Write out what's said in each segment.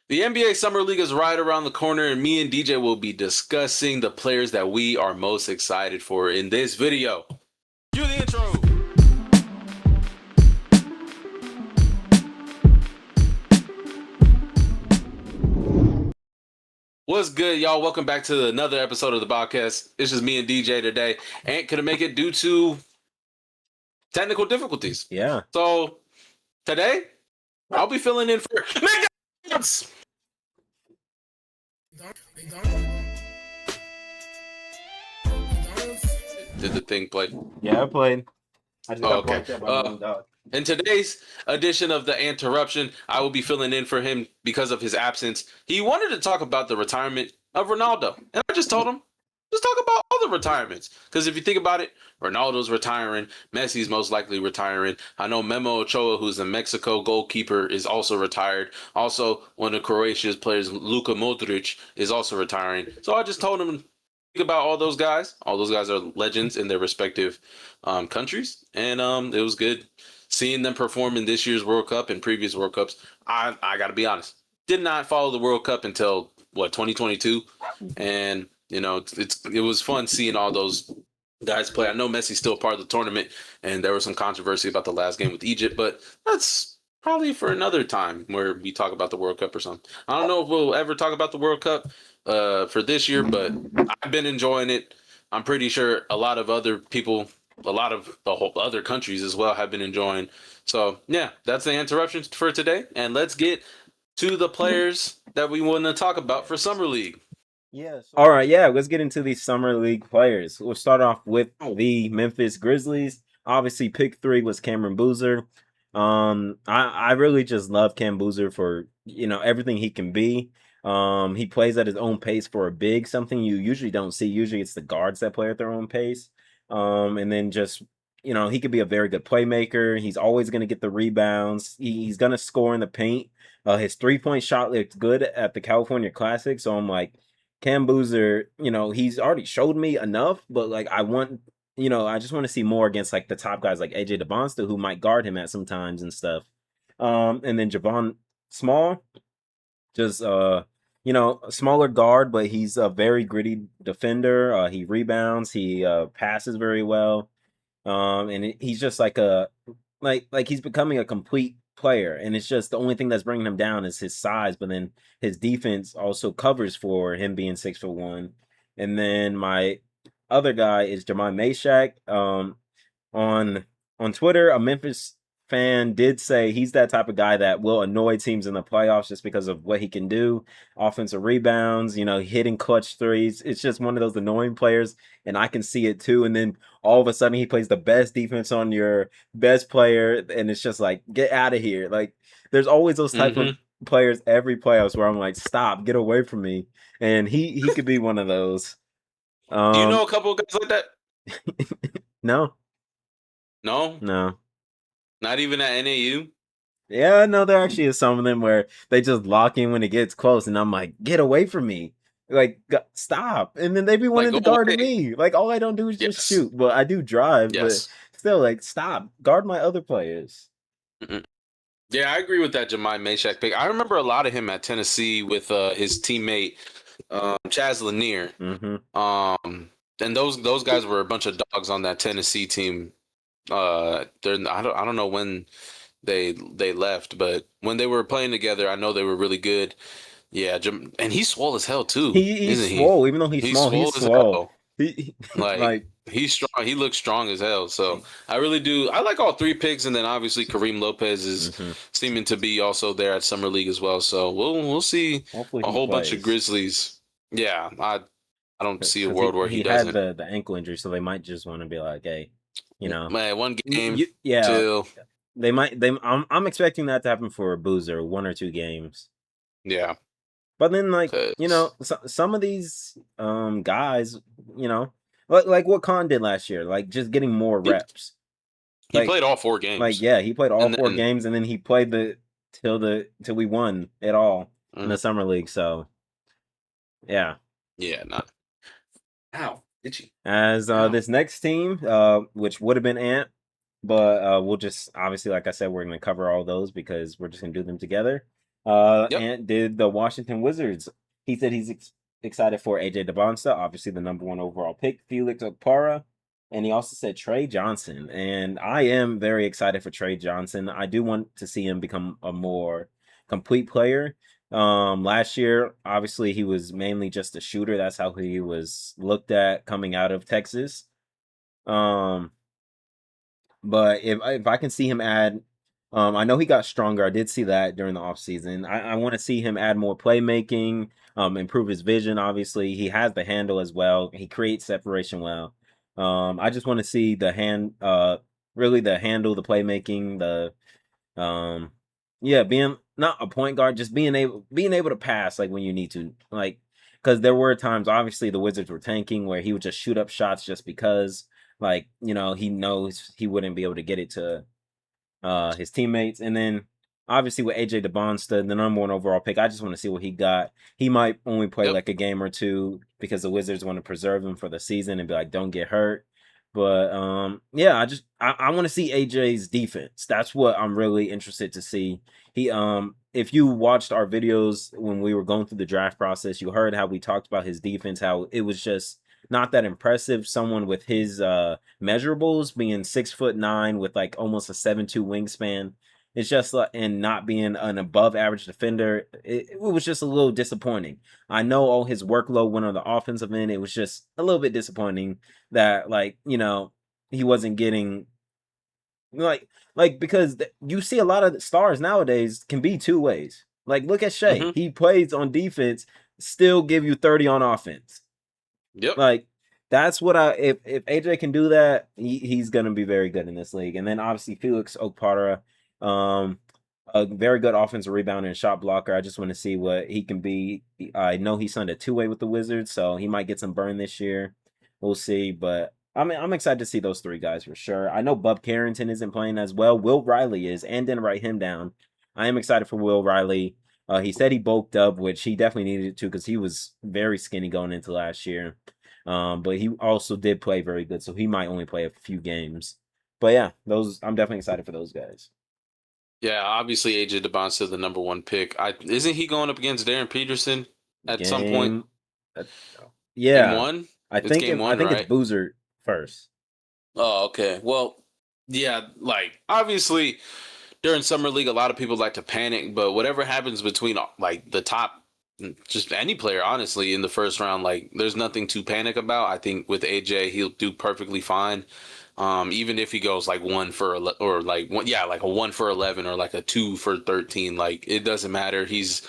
The NBA Summer League is right around the corner, and me and DJ will be discussing the players that we are most excited for in this video. Cue the intro. What's good, y'all? Welcome back to another episode of the Bobcast. It's just me and DJ today. Ant couldn't make it due to technical difficulties. Yeah. So today, I'll be filling in for McDonald's. Did the thing play? Yeah, I played. I just got okay. blocked out by my dog. In today's edition of the Interruption, I will be filling in for him because of his absence. He wanted to talk about the retirement of Ronaldo, and I just told him, just talk about all the retirements. Because if you think about it, Ronaldo's retiring, Messi's most likely retiring. I know Memo Ochoa, who's a Mexico goalkeeper, is also retired. Also, one of Croatia's players, Luka Modric, is also retiring. So I just told him about all those guys. All those guys are legends in their respective countries, and it was good seeing them perform in this year's World Cup and previous World Cups. I got to be honest, did not follow the World Cup until 2022, and it was fun seeing all those guys play. I know Messi's still part of the tournament, and there was some controversy about the last game with Egypt, but that's probably for another time where we talk about the World Cup or something. I don't know if we'll ever talk about the World Cup for this year, but I've been enjoying it. I'm pretty sure a lot of other people, a lot of the whole other countries as well, have been enjoying. So yeah, that's the interruption for today, and let's get to the players that we want to talk about for Summer League. Yeah. All right. Yeah. Let's get into these Summer League players. We'll start off with the Memphis Grizzlies. Obviously, pick 3 was Cameron Boozer. I really just love Cam Boozer for everything he can be. He plays at his own pace for a big, something you usually don't see. Usually, it's the guards that play at their own pace. And then just he could be a very good playmaker. He's always going to get the rebounds. He's going to score in the paint. His 3-point shot looked good at the California Classic. So I'm like, Cam Boozer, he's already showed me enough, but like I just want to see more against like the top guys like AJ DeBonsta who might guard him at some times and stuff. And then Javon Small, just a smaller guard, but he's a very gritty defender. He rebounds, he passes very well. And he's just like he's becoming a complete player, and it's just the only thing that's bringing him down is his size, but then his defense also covers for him being 6'1". And then my other guy is Jemai Mashak. On Twitter, a Memphis fan did say he's that type of guy that will annoy teams in the playoffs just because of what he can do. Offensive rebounds, hitting clutch threes. It's just one of those annoying players, and I can see it too. And then all of a sudden he plays the best defense on your best player, and it's just like, get out of here. Like, there's always those type of players every playoffs where I'm like, stop, get away from me. And he could be one of those. Do you know a couple of guys like that? No. Not even at NAU? Yeah, no, there actually is some of them where they just lock in when it gets close, and I'm like, get away from me. Like, stop. And then they be wanting to guard me. Like, all I don't do is just shoot. Well, I do drive, but still, like, stop. Guard my other players. Yeah, I agree with that Jemai Mashak pick. I remember a lot of him at Tennessee with his teammate Chaz Lanier. And those guys were a bunch of dogs on that Tennessee team. I don't know when they left, but when they were playing together, I know they were really good. Yeah, and he's swole as hell too. He's swole, even though he's small. He's swole. Like he's strong. He looks strong as hell. So I really do. I like all 3 picks, and then obviously Kareem Lopez is seeming to be also there at Summer League as well. So we'll see a whole bunch of Grizzlies. Yeah, I don't see a world where he doesn't. He had the ankle injury, so they might just want to be like, hey, man, one game. They might. I'm expecting that to happen for Boozer, 1 or 2 games. Yeah. But then, like, some of these guys, like what Khan did last year, like just getting more reps. He played all 4 games. Like, yeah, he played all 4 games, and then he played till we won it all in the Summer League. So, yeah. Yeah, not. Ow, itchy. As this next team, which would have been Ant, but we'll just obviously, like I said, we're going to cover all those because we're just going to do them together. Yep. And did the Washington Wizards. He said he's excited for AJ DeBonsta, obviously the number one overall pick, Felix Okpara, and he also said Trey Johnson. And I am very excited for Trey Johnson. I do want to see him become a more complete player. Last year, obviously, he was mainly just a shooter. That's how he was looked at coming out of Texas. Um, but if I can see him add, I know he got stronger. I did see that during the offseason. I want to see him add more playmaking, improve his vision. Obviously, he has the handle as well. He creates separation well. I just want to see really the handle, the playmaking, yeah, being not a point guard, just being able to pass like when you need to, like because there were times obviously the Wizards were tanking where he would just shoot up shots just because, like he knows he wouldn't be able to get it to his teammates. And then obviously with AJ DeBonsta, the number one overall pick, I just want to see what he got. He might only play Yep. like a game or two because the Wizards want to preserve him for the season and be like, don't get hurt. But yeah, I want to see AJ's defense. That's what I'm really interested to see. He if you watched our videos when we were going through the draft process, you heard how we talked about his defense, how it was just not that impressive. Someone with his measurables, being 6'9" with like almost a 7'2" wingspan. It's just like, and not being an above average defender, it was just a little disappointing. I know all his workload went on the offensive end. It was just a little bit disappointing that, like, he wasn't getting like because you see a lot of stars nowadays can be two ways. Like, look at Shea. Mm-hmm. He plays on defense, still give you 30 on offense. Yep. Like, that's what if AJ can do that, he's gonna be very good in this league. And then obviously Felix Okpara, um, a very good offensive rebounder and shot blocker. I just want to see what he can be. I know he signed a two-way with the Wizards, so he might get some burn this year. We'll see, but I'm excited to see those three guys for sure. I know Bub Carrington isn't playing as well. Will Riley is, and didn't write him down. I am excited for Will Riley. He said he bulked up, which he definitely needed to because he was very skinny going into last year. But he also did play very good, so he might only play a few games. But yeah, those I'm definitely excited for those guys. Yeah. Obviously, AJ DeBonsta the number one pick. Isn't he going up against Darren Peterson at some point? Game, uh, Game yeah, one. I It's think game I one, think it's right? Boozer first. Oh, okay. Well, yeah. Like obviously, during summer league, a lot of people like to panic, but whatever happens between like the top, just any player, honestly, in the first round, like there's nothing to panic about. I think with AJ, he'll do perfectly fine. Even if he goes like or like one, yeah, like a 1 for 11 or like a 2 for 13, like it doesn't matter. He's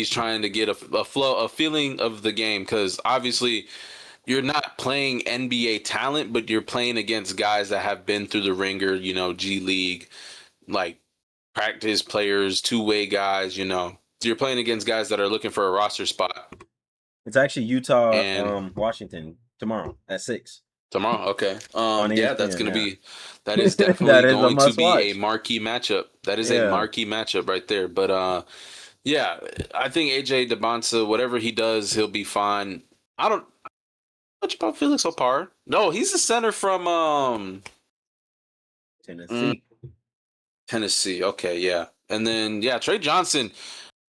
trying to get a feeling of the game because obviously you're not playing NBA talent, but you're playing against guys that have been through the ringer, G League, like practice players, two-way guys, So you're playing against guys that are looking for a roster spot. It's actually Utah, And Washington tomorrow at 6 tomorrow, okay. on Yeah, that's ESPN. gonna Yeah, be that is that definitely is a going to must be a watch. marquee matchup. That is a Yeah, marquee matchup right there. But yeah, I think AJ DeBonsa, whatever he does, he'll be fine. I don't know much about Felix Opar. No, he's the center from mm, Tennessee. Tennessee. Okay, yeah. And then yeah, Trey Johnson.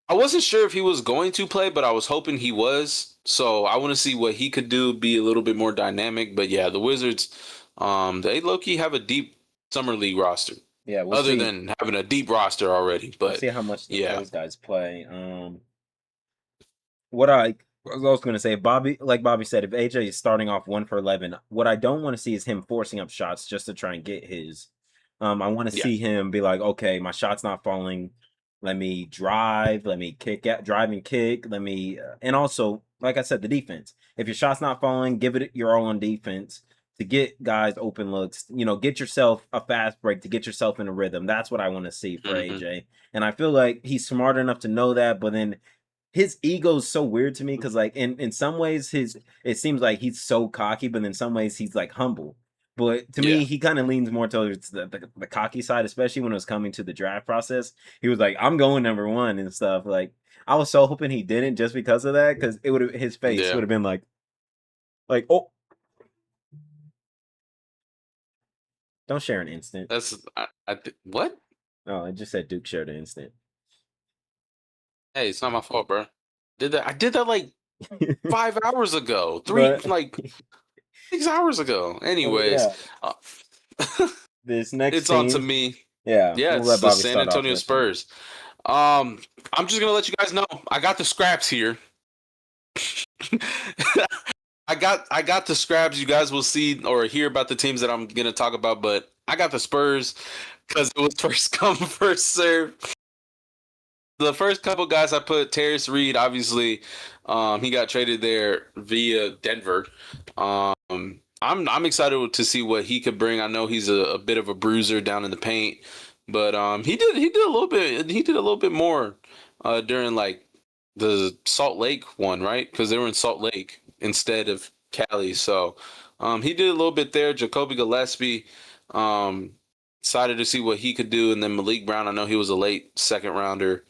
I wasn't sure if he was going to play, but I was hoping he was. So I want to see what he could do, be a little bit more dynamic. But yeah, the Wizards, they low key have a deep summer league roster, Yeah, we'll other see. than having a deep roster already. We'll But see how much yeah, those guys play. What I was also going to say, like Bobby said, if AJ is starting off 1 for 11, what I don't want to see is him forcing up shots just to try and get his. I want to yeah, see him be like, okay, my shot's not falling. Let me drive. Let me drive and kick. And also, like I said, the defense. If your shot's not falling, give it your all on defense to get guys open looks. Get yourself a fast break to get yourself in a rhythm. That's what I want to see for hmm AJ. And I feel like he's smart enough to know that, but then his ego is so weird to me because like in some ways it seems like he's so cocky, but in some ways he's like humble. But to yeah, me, he kind of leans more towards the cocky side, especially when it was coming to the draft process. He was like, "I'm going number one" and stuff. Like, I was so hoping he didn't just because of that, because it would have his face yeah. would have been like, "Oh, don't share an instant." What? Oh, it just said Duke shared an instant. Hey, it's not my fault, bro. I did that like 5 hours ago. But 6 hours ago. Anyways, yeah, uh, this next it's on to team, me. yeah, Yeah, we'll it's let the Bobby San start off Antonio this one. Spurs. I'm just gonna let you guys know. I got the scraps here. I got the scraps. You guys will see or hear about the teams that I'm gonna talk about, but I got the Spurs because it was first come, first serve. The first couple guys I put Terrace Reed, obviously, he got traded there via Denver. I'm excited to see what he could bring. I know he's a bit of a bruiser down in the paint, but he did a little bit more during like the Salt Lake one, right? Because they were in Salt Lake instead of Cali, so he did a little bit there. Jacoby Gillespie, um, excited to see what he could do, and then Malik Brown. I know he was a late second rounder.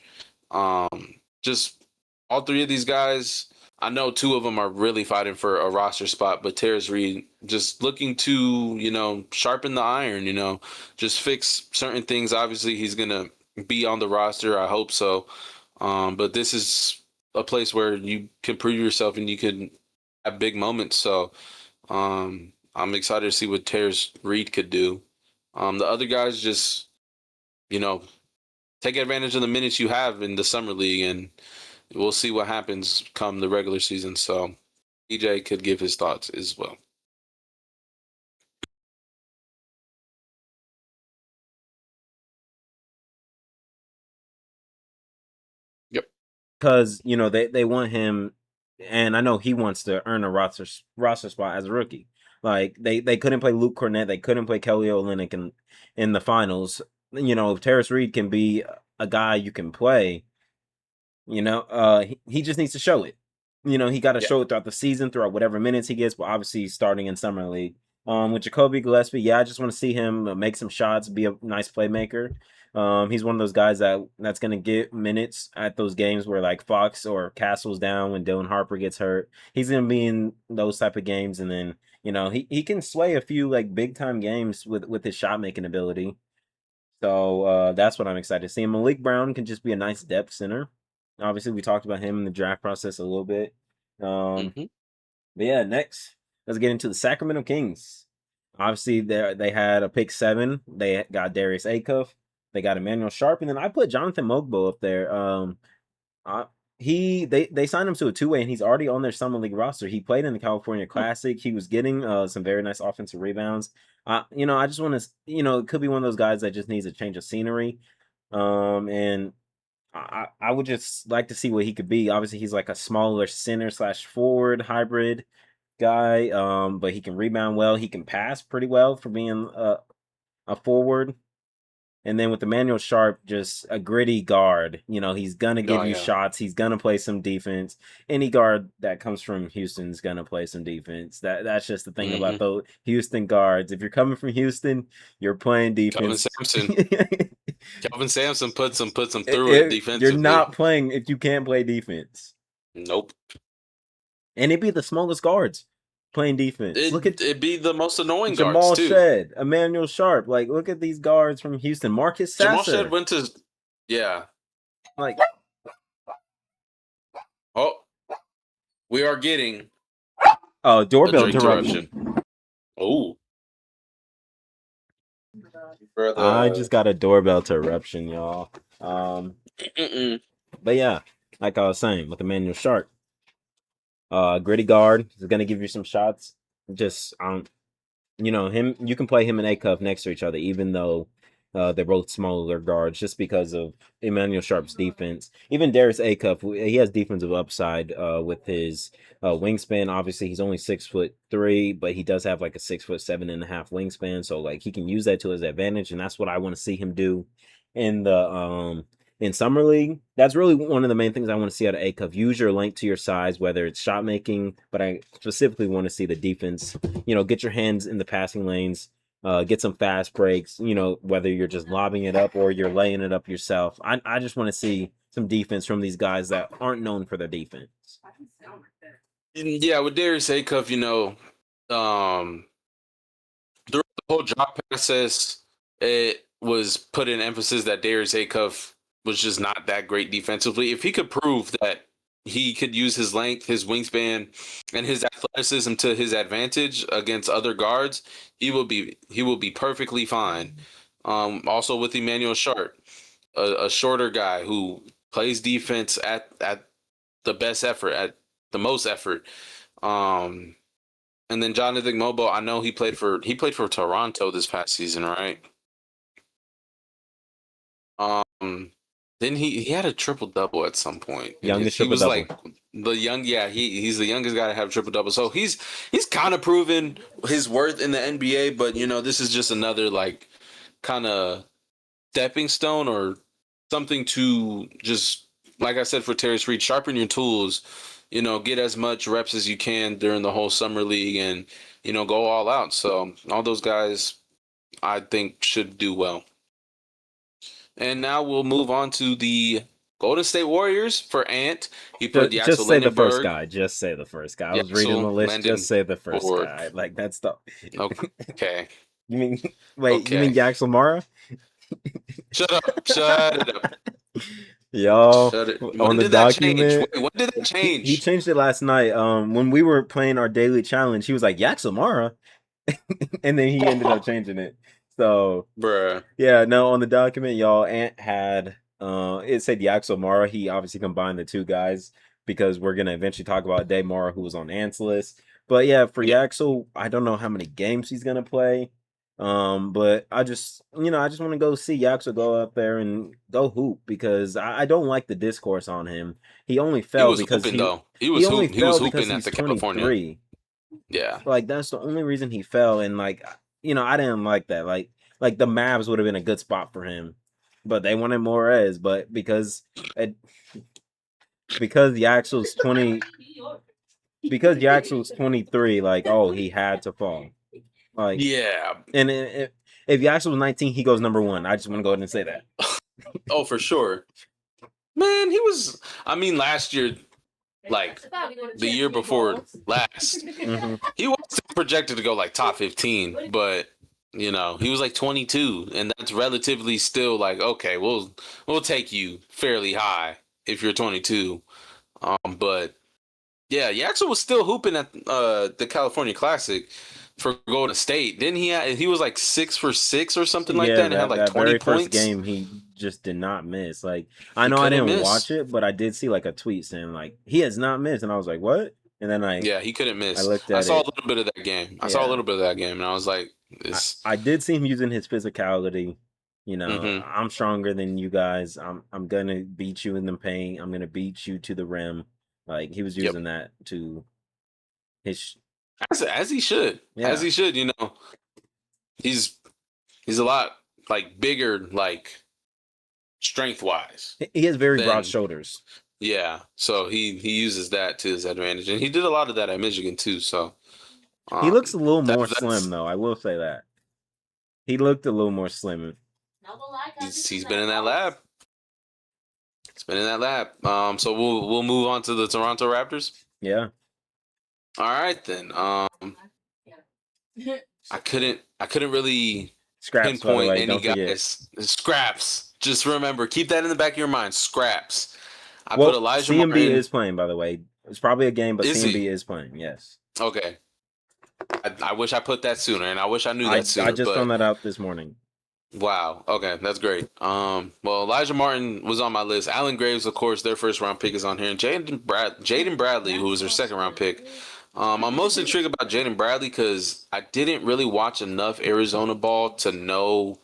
Just all three of these guys, I know two of them are really fighting for a roster spot, but Terrace Reed just looking to, sharpen the iron, just fix certain things. Obviously, he's gonna be on the roster. I hope so. But this is a place where you can prove yourself and you can have big moments. So, I'm excited to see what Terrace Reed could do. The other guys just, you know, take advantage of the minutes you have in the summer league, and we'll see what happens come the regular season. So EJ could give his thoughts as well. Yep. Because they want him, and I know he wants to earn a roster spot as a rookie. Like they couldn't play Luke Cornett, they couldn't play Kelly Olynyk in the finals. If Terrace Reed can be a guy you can play, he just needs to show it. He got to Yeah. show it throughout the season, throughout whatever minutes he gets. But obviously, starting in summer league, with Jacoby Gillespie, yeah, I just want to see him make some shots, be a nice playmaker. He's one of those guys that's gonna get minutes at those games where like Fox or Castle's down when Dylan Harper gets hurt. He's gonna be in those type of games, and then he can sway a few like big time games with his shot making ability. So that's what I'm excited to see. And Malik Brown can just be a nice depth center. Obviously, we talked about him in the draft process a little bit. Um, Hmm. but yeah, next, let's get into the Sacramento Kings. Obviously, they had a pick 7. They got Darius Acuff. They got Emmanuel Sharp, and then I put Jonathan Mogbo up there. Uh, they signed him to a 2-way, and he's already on their summer league roster. He played in the California Classic. He was getting some very nice offensive rebounds. I just want to, it could be one of those guys that just needs a change of scenery. And I would just like to see what he could be. Obviously, he's like a smaller center slash forward hybrid guy. But he can rebound well. He can pass pretty well for being a forward. And then with Emmanuel Sharp, just a gritty guard. He's gonna Oh give you yeah. shots. He's gonna play some defense. Any guard that comes from Houston's gonna play some defense. That's just the thing about Hmm. the Houston guards. If you're coming from Houston, you're playing Kelvin defense. Sampson. Kelvin Sampson puts him through it You're defensively. not playing if you can't play defense. Nope. And it'd be the smallest guards playing defense. Look at It'd be the most annoying guards Jamal too. Shed, Emmanuel Sharp. Like, look at these guards from Houston. Marcus Jamal Shed Sasser. went to yeah. Like, Oh, we are getting oh, a doorbell interruption. interruption. Oh, for I the just got a doorbell interruption, y'all. Um, mm-mm. but yeah, like I was saying, with Emmanuel Sharp, gritty guard is gonna give you some shots. Just him. You can play him and Acuff next to each other, even though they're both smaller guards, just because of Emmanuel Sharp's defense. Even Darius Acuff, he has defensive upside with his wingspan. Obviously, he's only 6'3", but he does have like a 6'7.5" wingspan, so like he can use that to his advantage, and that's what I want to see him do in the in summer league. That's really one of the main things I want to see out of Acuff. Use your length to your size, whether it's shot making, but I specifically want to see the defense. Get your hands in the passing lanes, get some fast breaks. Whether you're just lobbing it up or you're laying it up yourself. I just want to see some defense from these guys that aren't known for their defense. Yeah, with Darius Acuff, um, throughout the whole job process, it was put in emphasis that Darius Acuff was just not that great defensively. If he could prove that he could use his length, his wingspan, and his athleticism to his advantage against other guards, he will be perfectly fine. Also with Emmanuel Sharp, a shorter guy who plays defense at the best effort, at the most effort. Um, and then Jonathan Mobo, I know he played for Toronto this past season, right? Um, then he had a triple double at some point, and Youngest he triple was double. like the young, yeah, he's the youngest guy to have a triple double. So he's kind of proven his worth in the NBA, but this is just another like kind of stepping stone or something to just like I said for Terrence Reed, sharpen your tools. Get as much reps as you can during the whole summer league, and go all out. So all those guys, I think, should do well. And now we'll move on to the Golden State Warriors for Ant. He put Just Yaxel say the first Lindenberg. guy. Just say the first guy. I was reading the Yaxel list. Just say the first Lindenberg. guy. Like that's the. Okay. You mean wait? You mean Okay. Yaxel Mara? Shut up. Shut it up. Y'all Shut it. on When the did that change? document. Wait, when did that He change? changed it last night. When we were playing our daily challenge, he was like Yaxel Mara, and then he ended up changing it. So Bruh. yeah, no, on the document, y'all, Ant had it said Yaxel Mara. He obviously combined the two guys because we're gonna eventually talk about Day Mara, who was on Ant's list. But yeah, for Yeah. Yaxel, I don't know how many games he's gonna play. But I just I just want to go see Yaxel go up there and go hoop because I don't like the discourse on him. He only He fell was because hooping though. he only He was fell because hooping at he's the California. 23. Yeah. Like that's the only reason he fell, and like I didn't like that. Like the Mavs would have been a good spot for him, but they wanted Morez. But because Yaxel's 23, like he had to fall. Like Yeah. and if Yaxel was 19, he goes number one. I just want to go ahead and say that. Oh, for sure. Man, he was. I mean, last year, like the year before last, Mm-hmm. he was projected to go like top 15, but he was like 22, and that's relatively still like okay, we'll take you fairly high if you're 22. But yeah, Yaxel was still hooping at the California Classic for Golden State. Then he was like 6 for 6 or something like Yeah, that, and had like that 20 very first points. game he just did not miss. Like I He know I couldn't didn't watch miss. it, but I did see like a tweet saying like he has not missed, and I was like, what? And then Yeah, he couldn't I miss. looked I at saw a it. little bit of that game. I saw a Yeah, little bit of that game, and I was like, I "This." I did see him using his physicality. Mm-hmm. I'm stronger than you guys. I'm gonna beat you in the paint. I'm gonna beat you to the rim. Like he was Yep. using that to his As he should. As yeah. he should. He's he's a lot like bigger, like strength wise He has very broad than shoulders. yeah. So he uses that to his advantage, and he did a lot of that at Michigan too. So He looks um, a little that more slim that's though. I will say that he looked a little more slim. he's been in that lab. It's been in that lab. So we'll move on to the Toronto Raptors. Yeah. All right then. I couldn't really Scraps, by the pinpoint way. any Don't forget. guys. Scraps. Just remember, keep that in the back of your mind. Scraps. I put Well, Elijah CMB Martin. is playing, by the way. It's probably a game, but Is he? CMB is playing. Yes. Okay. I wish I put that sooner, and I wish I knew that I sooner. just found But that out this morning. wow. Okay, that's great. Well, Elijah Martin was on my list. Allen Graves, of course, their first round pick is on here, and Jaden Bradley, who was their second round pick. I'm most intrigued about Jaden Bradley because I didn't really watch enough Arizona ball to know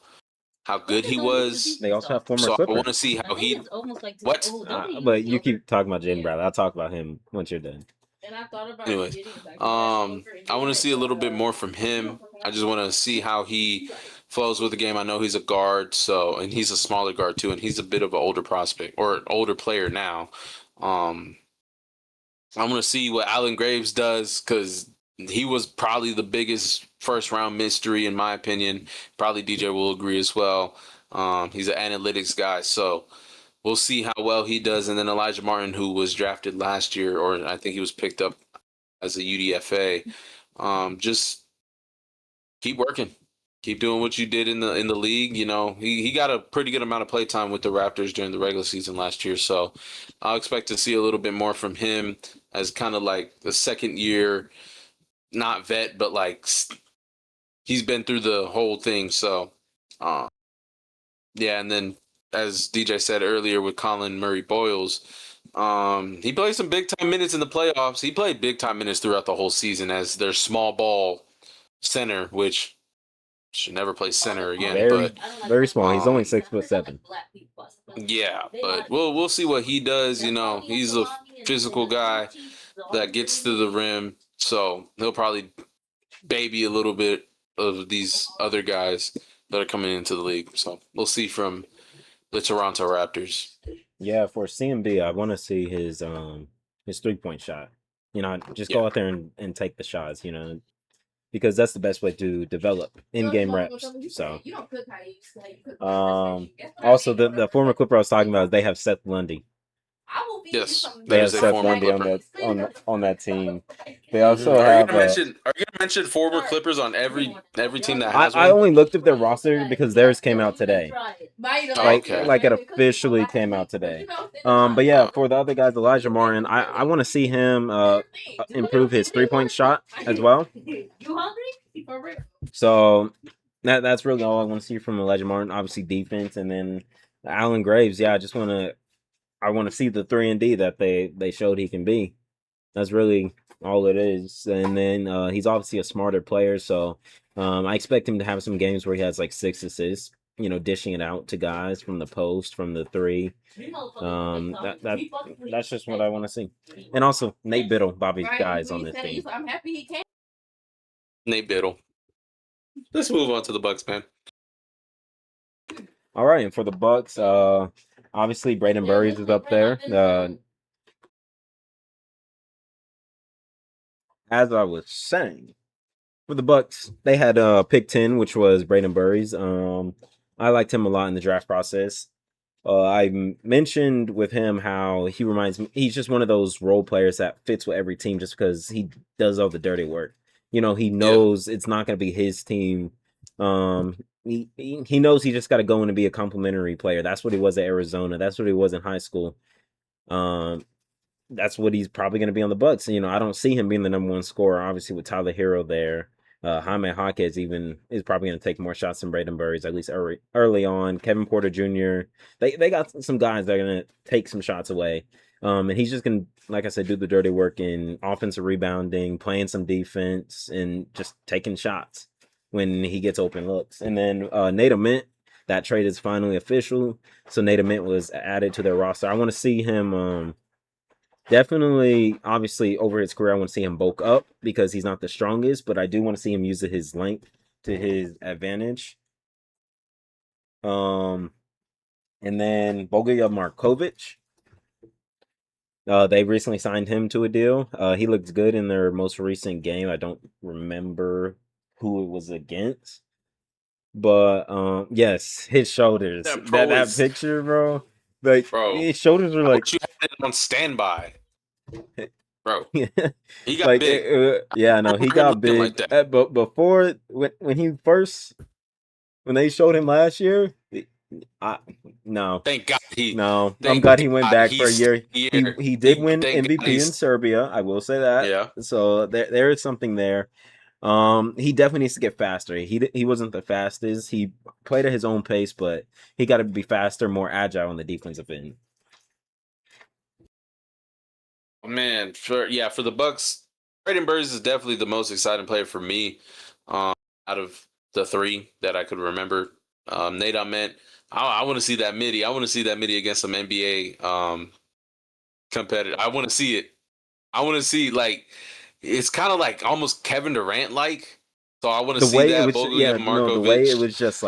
how good he was. They also have former So I Clipper. want to see how he. What? But you keep talking about Jaden Bradley. I'll talk about him once you're done. Anyways, I want to see a little bit more from him. I just want to see how he flows with the game. I know he's a guard, and he's a smaller guard too, and he's a bit of an older prospect or an older player now. Um, I want to see what Allen Graves does because he was probably the biggest first round mystery in my opinion. Probably DJ will agree as well. He's an analytics guy, so we'll see how well he does. And then Elijah Martin, who was drafted last year, or I think he was picked up as a UDFA. Just keep working. Keep doing what you did in the league. You know, he got a pretty good amount of play time with the Raptors during the regular season last year, so I'll expect to see a little bit more from him as kind of like the second year, not vet, but like he's been through the whole thing. So, uh, yeah, and then as DJ said earlier with Colin Murray Boyles, he played some big time minutes in the playoffs. He played big time minutes throughout the whole season as their small ball center, which should never play center again. Very, But very small. He's only um, 6'7". yeah, but we'll see what he does. You know, he's a physical guy that gets to the rim, so he'll probably baby a little bit of these other guys that are coming into the league. So we'll see from the Toronto Raptors. Yeah, for CMB, I want to see his 3-point shot. You know, just Yeah, go out there and take the shots. You know, because that's the best way to develop in-game reps. So, also the former Clipper I was talking about, they have Seth Lundy. yes, They that have is a Seth former Lundy Clipper. on that team. They also Are you have gonna mention? Are you gonna mention former Clippers on every team that has I one? only looked at their roster because theirs came out today. Oh, okay. Like it officially came out today. But yeah, for the other guys, Elijah Martin, I want to see him improve his 3-point shot as well. So that's really all I want to see from Elijah Martin. Obviously defense, and then Alan Graves. Yeah, I want to see the 3-and-D that they showed he can be. That's really all it is. And then he's obviously a smarter player, so I expect him to have some games where he has like 6 assists. You know, dishing it out to guys from the post, from the 3. That's just what I want to see. And also Nate Biddle, Bobby's guys on this team. Nate Biddle. Let's move on to the Bucks, man. All right, and for the Bucks, obviously Braden Burries is up there. As I was saying, for the Bucks, they had pick 10, which was Braden Burries. I liked him a lot in the draft process. I mentioned with him how he reminds me, he's just one of those role players that fits with every team just because he does all the dirty work. You know, he knows it's not going to be his team. He knows he just got to go in and be a complimentary player. That's what he was at Arizona. That's what he was in high school. That's what he's probably going to be on the Bucks. You know, I don't see him being the number 1 scorer. Obviously, with Tyler Hero there, Jaime Jaquez even is probably going to take more shots than Braden Burries, at least early on. Kevin Porter Jr. They got some guys that are going to take some shots away. And he's just going to, like I said, do the dirty work in offensive rebounding, playing some defense, and just taking shots when he gets open looks. And then Nate Mint, that trade is finally official. So Nate Mint was added to their roster. I want to see him. Definitely, obviously, over his career, I want to see him bulk up because he's not the strongest, but I do want to see him use his length to his advantage. And then Boga Markovic. They recently signed him to a deal. He looked good in their most recent game. I don't remember who it was against. But yes, his shoulders. That picture, bro. Like his shoulders were like you had it on standby. Bro, he got like big. Yeah, no, he got big. Like but before when they showed him last year, no. Thank God I'm glad he went back for a year. He did win MVP in Serbia. I will say that. Yeah. So there is something there. He definitely needs to get faster. He wasn't the fastest. He played at his own pace, but he got to be faster, more agile on the defensive end. Man, for the Bucks, Braden Burries is definitely the most exciting player for me out of the 3 that I could remember. Nate Mint, I want to see that midi. I want to see that midi against some NBA competitor. I want to see it. I want to see, like, it's kind of like almost Kevin Durant like. So I want to see that. The way it was just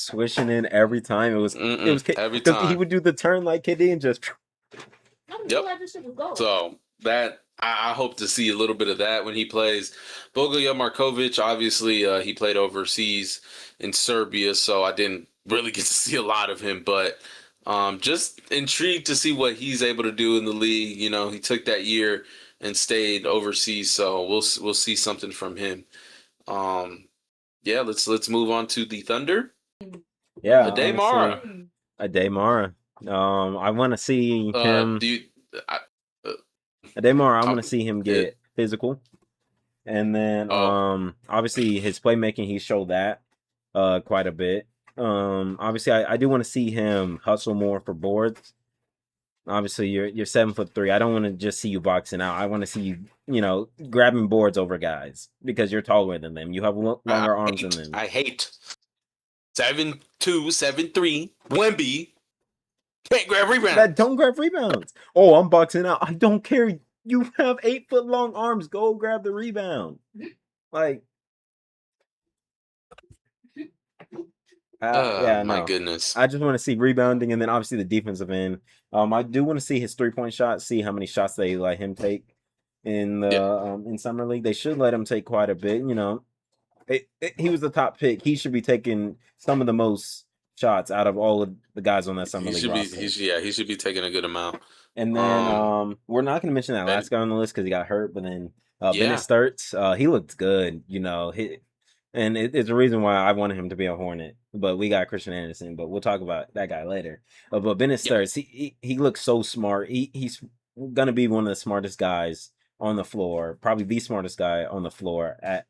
swishing in every time. It was every time he would do the turn like KD and just. Yep. So that I hope to see a little bit of that when he plays. Boga Markovic, obviously, he played overseas in Serbia, so I didn't really get to see a lot of him, but just intrigued to see what he's able to do in the league. You know, he took that year and stayed overseas, so we'll see something from him. Yeah, let's move on to the Thunder. Yeah, Ademar. honestly, Ademar. I want to see him. Do you? I, uh, Ademar, I want talk, to see him uh, get physical, and then oh, obviously his playmaking, he showed that quite a bit. Obviously, I do want to see him hustle more for boards. Obviously, you're 7'3". I don't want to just see you boxing out. I want to see you, grabbing boards over guys because you're taller than them. You have longer arms than them. I hate 7'2", 7'3", Wemby can't grab rebounds. That don't grab rebounds. Oh, I'm boxing out. I don't care. You have 8-foot long arms. Go grab the rebound. Like, yeah, My no. goodness. I just want to see rebounding, and then obviously the defensive end. I do want to see his 3-point shot. See how many shots they let him take in the Yeah. in summer league. They should let him take quite a bit. He was the top pick. He should be taking some of the most shots out of all of the guys on that summer league roster. He should be taking a good amount. And then we're not going to mention that last guy on the list because he got hurt. But then Bennett Sturts, he looked good. And it's a reason why I wanted him to be a Hornet. But we got Christian Anderson. But we'll talk about that guy later. But Bennett Sturts, he looks so smart. He's going to be one of the smartest guys on the floor. Probably the smartest guy on the floor at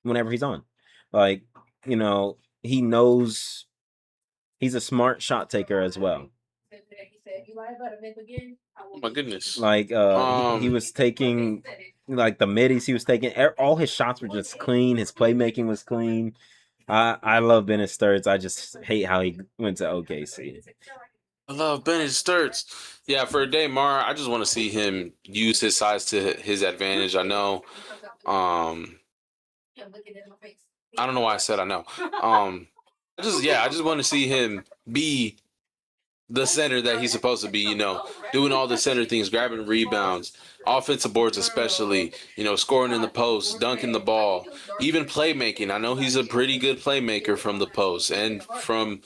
whenever he's on. Like, he knows he's a smart shot taker as well. Oh my goodness. Like he was taking like the middies he was taking, all his shots were just clean, his playmaking was clean. I love Bennett Sturts. I just hate how he went to OKC. I love Bennett Sturts. Yeah, for Damar, I just want to see him use his size to his advantage. I know. I don't know why I said I know. I just want to see him be the center that he's supposed to be, doing all the center things, grabbing rebounds, offensive boards especially, scoring in the post, dunking the ball, even playmaking. I know he's a pretty good playmaker from the post and from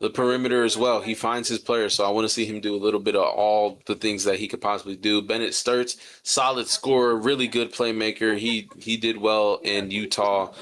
the perimeter as well. He finds his players, so I want to see him do a little bit of all the things that he could possibly do. Bennett Sturts, solid scorer, really good playmaker. He did well in Utah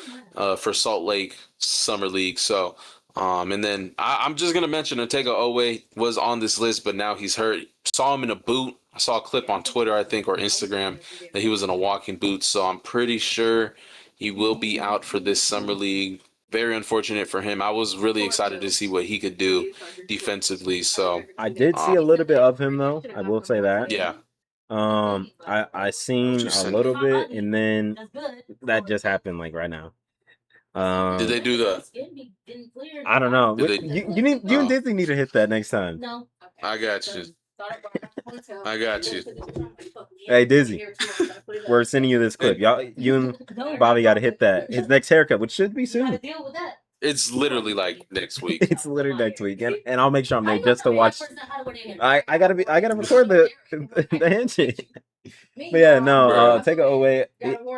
for Salt Lake Summer League. So, and then I'm just gonna mention Otega Owe was on this list, but now he's hurt. Saw him in a boot. I saw a clip on Twitter, I think, or Instagram that he was in a walking boot. So I'm pretty sure he will be out for this summer league. Very unfortunate for him. I was really excited to see what he could do defensively. So I did see a little bit of him though. I will say that. Yeah. I seen a little bit, and then that just happened like right now. Did they do the? I don't know. Did they, You and Disney need to hit that next time. I got you. I got you. Hey Dizzy, we're sending you this clip. You and Bobby got to hit that. His next haircut, which should be soon. It's literally like next week. It's literally next week, and I'll make sure I'm there just to watch. I gotta record the handshake. But yeah, no, take it away.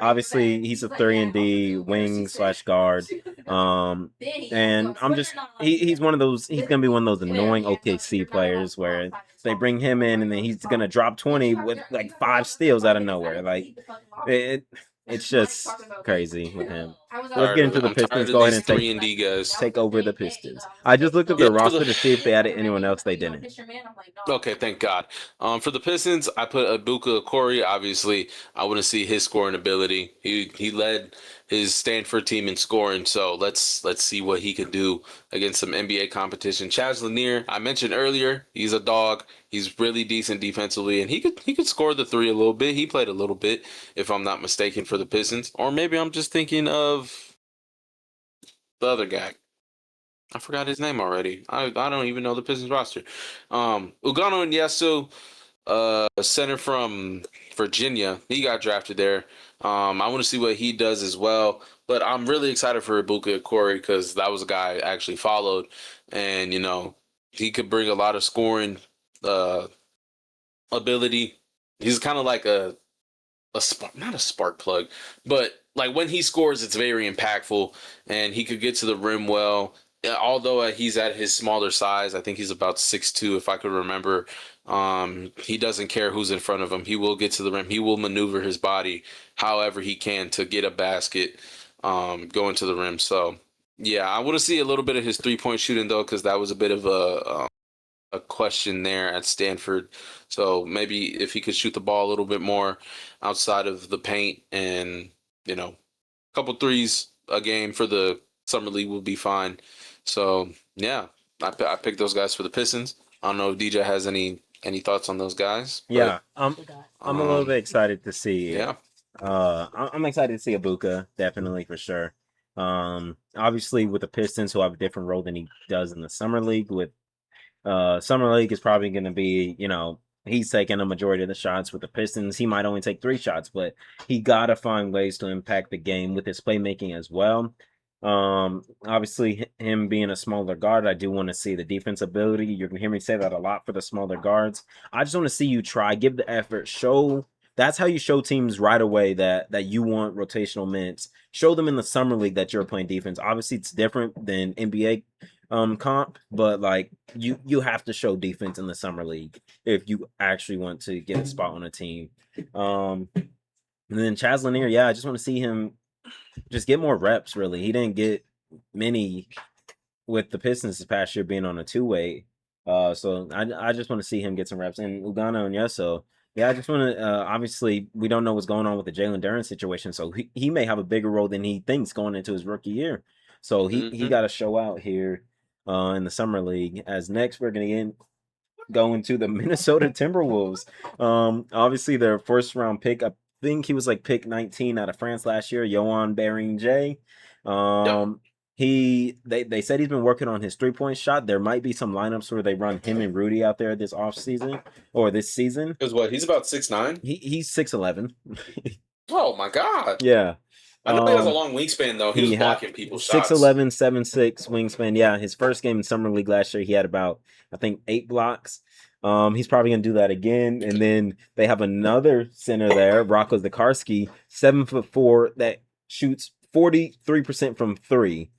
Obviously, he's a 3-and-D wing / guard. And I'm just he's one of those. He's gonna be one of those annoying OKC players where they bring him in and then he's gonna drop 20 with like 5 steals out of nowhere. Like it's just crazy with him. Let's get into the Pistons. Go ahead and take over the Pistons. I just looked at the roster to see if they added anyone else. They didn't. Okay, thank God. For the Pistons, I put Ibuka Okori. Obviously, I want to see his scoring ability. He led his Stanford team in scoring, so let's see what he could do against some NBA competition. Chaz Lanier, I mentioned earlier, he's a dog. He's really decent defensively, and he could score the 3 a little bit. He played a little bit, if I'm not mistaken, for the Pistons. Or maybe I'm just thinking of the other guy. I forgot his name already. I don't even know the Pistons roster. Ugano Onyesu, a center from Virginia. He got drafted there. I want to see what he does as well. But I'm really excited for Ibuka Okori because that was a guy I actually followed. And, he could bring a lot of scoring ability. He's kind of like a spark, not a spark plug, but like when he scores, it's very impactful, and he could get to the rim well. Although he's at his smaller size, I think he's about 6'2", if I could remember. He doesn't care who's in front of him. He will get to the rim. He will maneuver his body however he can to get a basket. going to the rim. So yeah, I want to see a little bit of his 3-point shooting though, because that was a bit of a question there at Stanford. So maybe if he could shoot the ball a little bit more outside of the paint, and a couple threes a game for the summer league will be fine. So yeah, I picked those guys for the Pistons. I don't know if DJ has any thoughts on those guys, but Yeah, I'm a little bit excited to see. yeah. I'm excited to see Ibuka, definitely for sure. Obviously with the Pistons, who have a different role than he does in the summer league. With summer league is probably going to be, he's taking a majority of the shots. With the Pistons, he might only take 3 shots, but he got to find ways to impact the game with his playmaking as well. Obviously, him being a smaller guard, I do want to see the defense ability. You're gonna hear me say that a lot for the smaller guards. I just want to see you try, give the effort, show. That's how you show teams right away that you want rotational minutes. Show them in the summer league that you're playing defense. Obviously, it's different than NBA comp, but like you have to show defense in the summer league if you actually want to get a spot on a team. And then Chaz Lanier, yeah, I just want to see him just get more reps. Really, he didn't get many with the Pistons this past year being on a 2-way. So I just want to see him get some reps. And Ugana and Yeso, yeah, I just want to. Obviously, we don't know what's going on with the Jalen Duren situation, so he may have a bigger role than he thinks going into his rookie year. So he got to show out here in the summer league. As next, we're gonna go into the Minnesota Timberwolves. Obviously their first round pick. I think he was like pick 19 out of France last year. Yohan Baring J. Yep. They said he's been working on his 3-point shot. There might be some lineups where they run him and Rudy out there this off season or this season. Because what, he's about 6'9"? He's 6'11". Oh my God. Yeah. I know he has a long wingspan though. He was blocking people's shots. 6'11", 7'6" wingspan. Yeah, his first game in summer league last year, he had about, I think, 8 blocks. He's probably gonna do that again. And then they have another center there, Rocco Zakarsky, 7'4", that shoots 43% from 3.